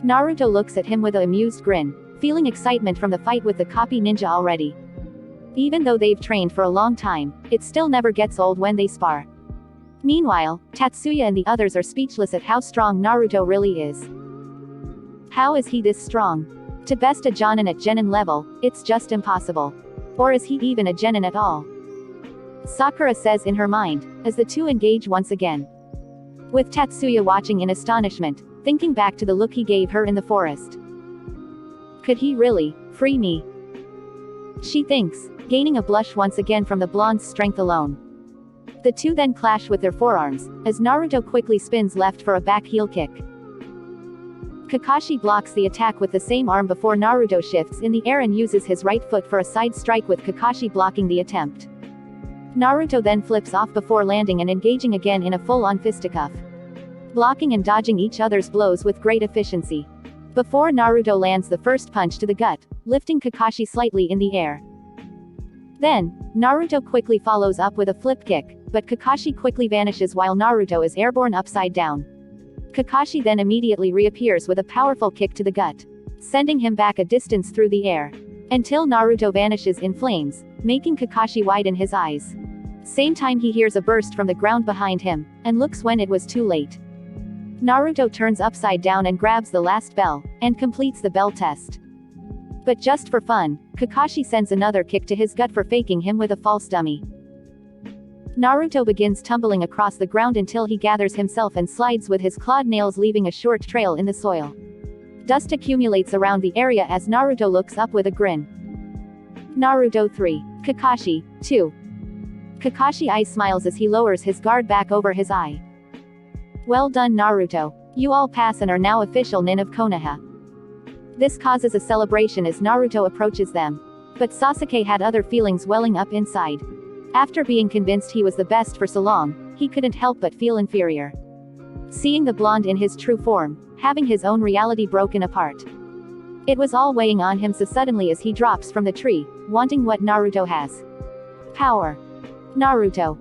Naruto looks at him with an amused grin, feeling excitement from the fight with the copy ninja already. Even though they've trained for a long time, it still never gets old when they spar. Meanwhile, Tatsuya and the others are speechless at how strong Naruto really is. How is he this strong? To best a Jonin at Genin level, it's just impossible. Or is he even a Genin at all? Sakura says in her mind, as the two engage once again. With Tatsuya watching in astonishment, thinking back to the look he gave her in the forest. Could he really free me? She thinks, gaining a blush once again from the blonde's strength alone. The two then clash with their forearms, as Naruto quickly spins left for a back heel kick. Kakashi blocks the attack with the same arm before Naruto shifts in the air and uses his right foot for a side strike with Kakashi blocking the attempt. Naruto then flips off before landing and engaging again in a full-on fisticuff, blocking and dodging each other's blows with great efficiency, before Naruto lands the first punch to the gut, lifting Kakashi slightly in the air. Then, Naruto quickly follows up with a flip kick, but Kakashi quickly vanishes while Naruto is airborne upside down. Kakashi then immediately reappears with a powerful kick to the gut, sending him back a distance through the air, until Naruto vanishes in flames, making Kakashi widen his eyes. Same time he hears a burst from the ground behind him, and looks when it was too late. Naruto turns upside down and grabs the last bell, and completes the bell test. But just for fun, Kakashi sends another kick to his gut for faking him with a false dummy. Naruto begins tumbling across the ground until he gathers himself and slides with his clawed nails, leaving a short trail in the soil. Dust accumulates around the area as Naruto looks up with a grin. Naruto 3. Kakashi 2. Kakashi eye smiles as he lowers his guard back over his eye. Well done, Naruto. You all pass and are now official nin of Konoha. This causes a celebration as Naruto approaches them. But Sasuke had other feelings welling up inside. After being convinced he was the best for so long, he couldn't help but feel inferior. Seeing the blonde in his true form, having his own reality broken apart. It was all weighing on him so suddenly as he drops from the tree, wanting what Naruto has. Power. Naruto.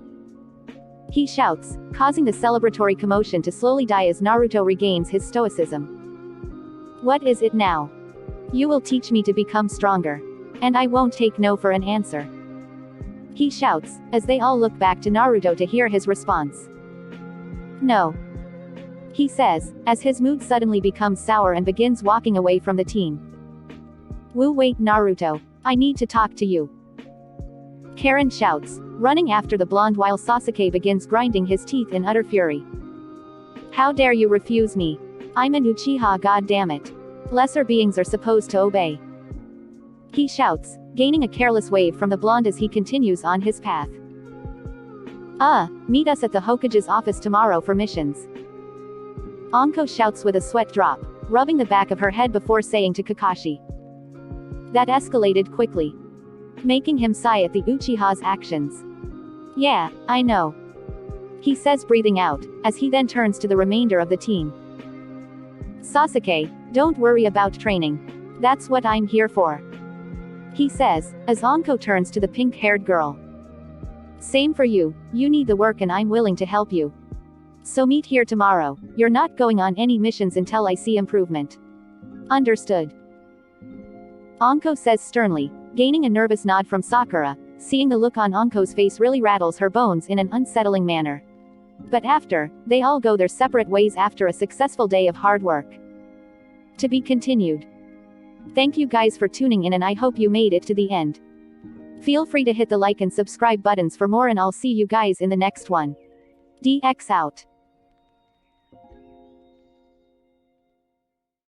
He shouts, causing the celebratory commotion to slowly die as Naruto regains his stoicism. What is it now? You will teach me to become stronger. And I won't take no for an answer. He shouts, as they all look back to Naruto to hear his response. No. He says, as his mood suddenly becomes sour and begins walking away from the team. Wait, Naruto. I need to talk to you. Karen shouts, running after the blonde while Sasuke begins grinding his teeth in utter fury. How dare you refuse me? I'm an Uchiha, goddammit. Lesser beings are supposed to obey. He shouts, gaining a careless wave from the blonde as he continues on his path. Meet us at the Hokage's office tomorrow for missions. Anko shouts with a sweat drop, rubbing the back of her head before saying to Kakashi. That escalated quickly, making him sigh at the Uchiha's actions. Yeah, I know. He says, breathing out, as he then turns to the remainder of the team. Sasuke, don't worry about training. That's what I'm here for. He says, as Anko turns to the pink-haired girl. Same for you, you need the work and I'm willing to help you. So meet here tomorrow. You're not going on any missions until I see improvement. Understood. Anko says sternly, gaining a nervous nod from Sakura. Seeing the look on Anko's face really rattles her bones in an unsettling manner. But after, they all go their separate ways after a successful day of hard work. To be continued. Thank you guys for tuning in and I hope you made it to the end. Feel free to hit the like and subscribe buttons for more and I'll see you guys in the next one. DX out.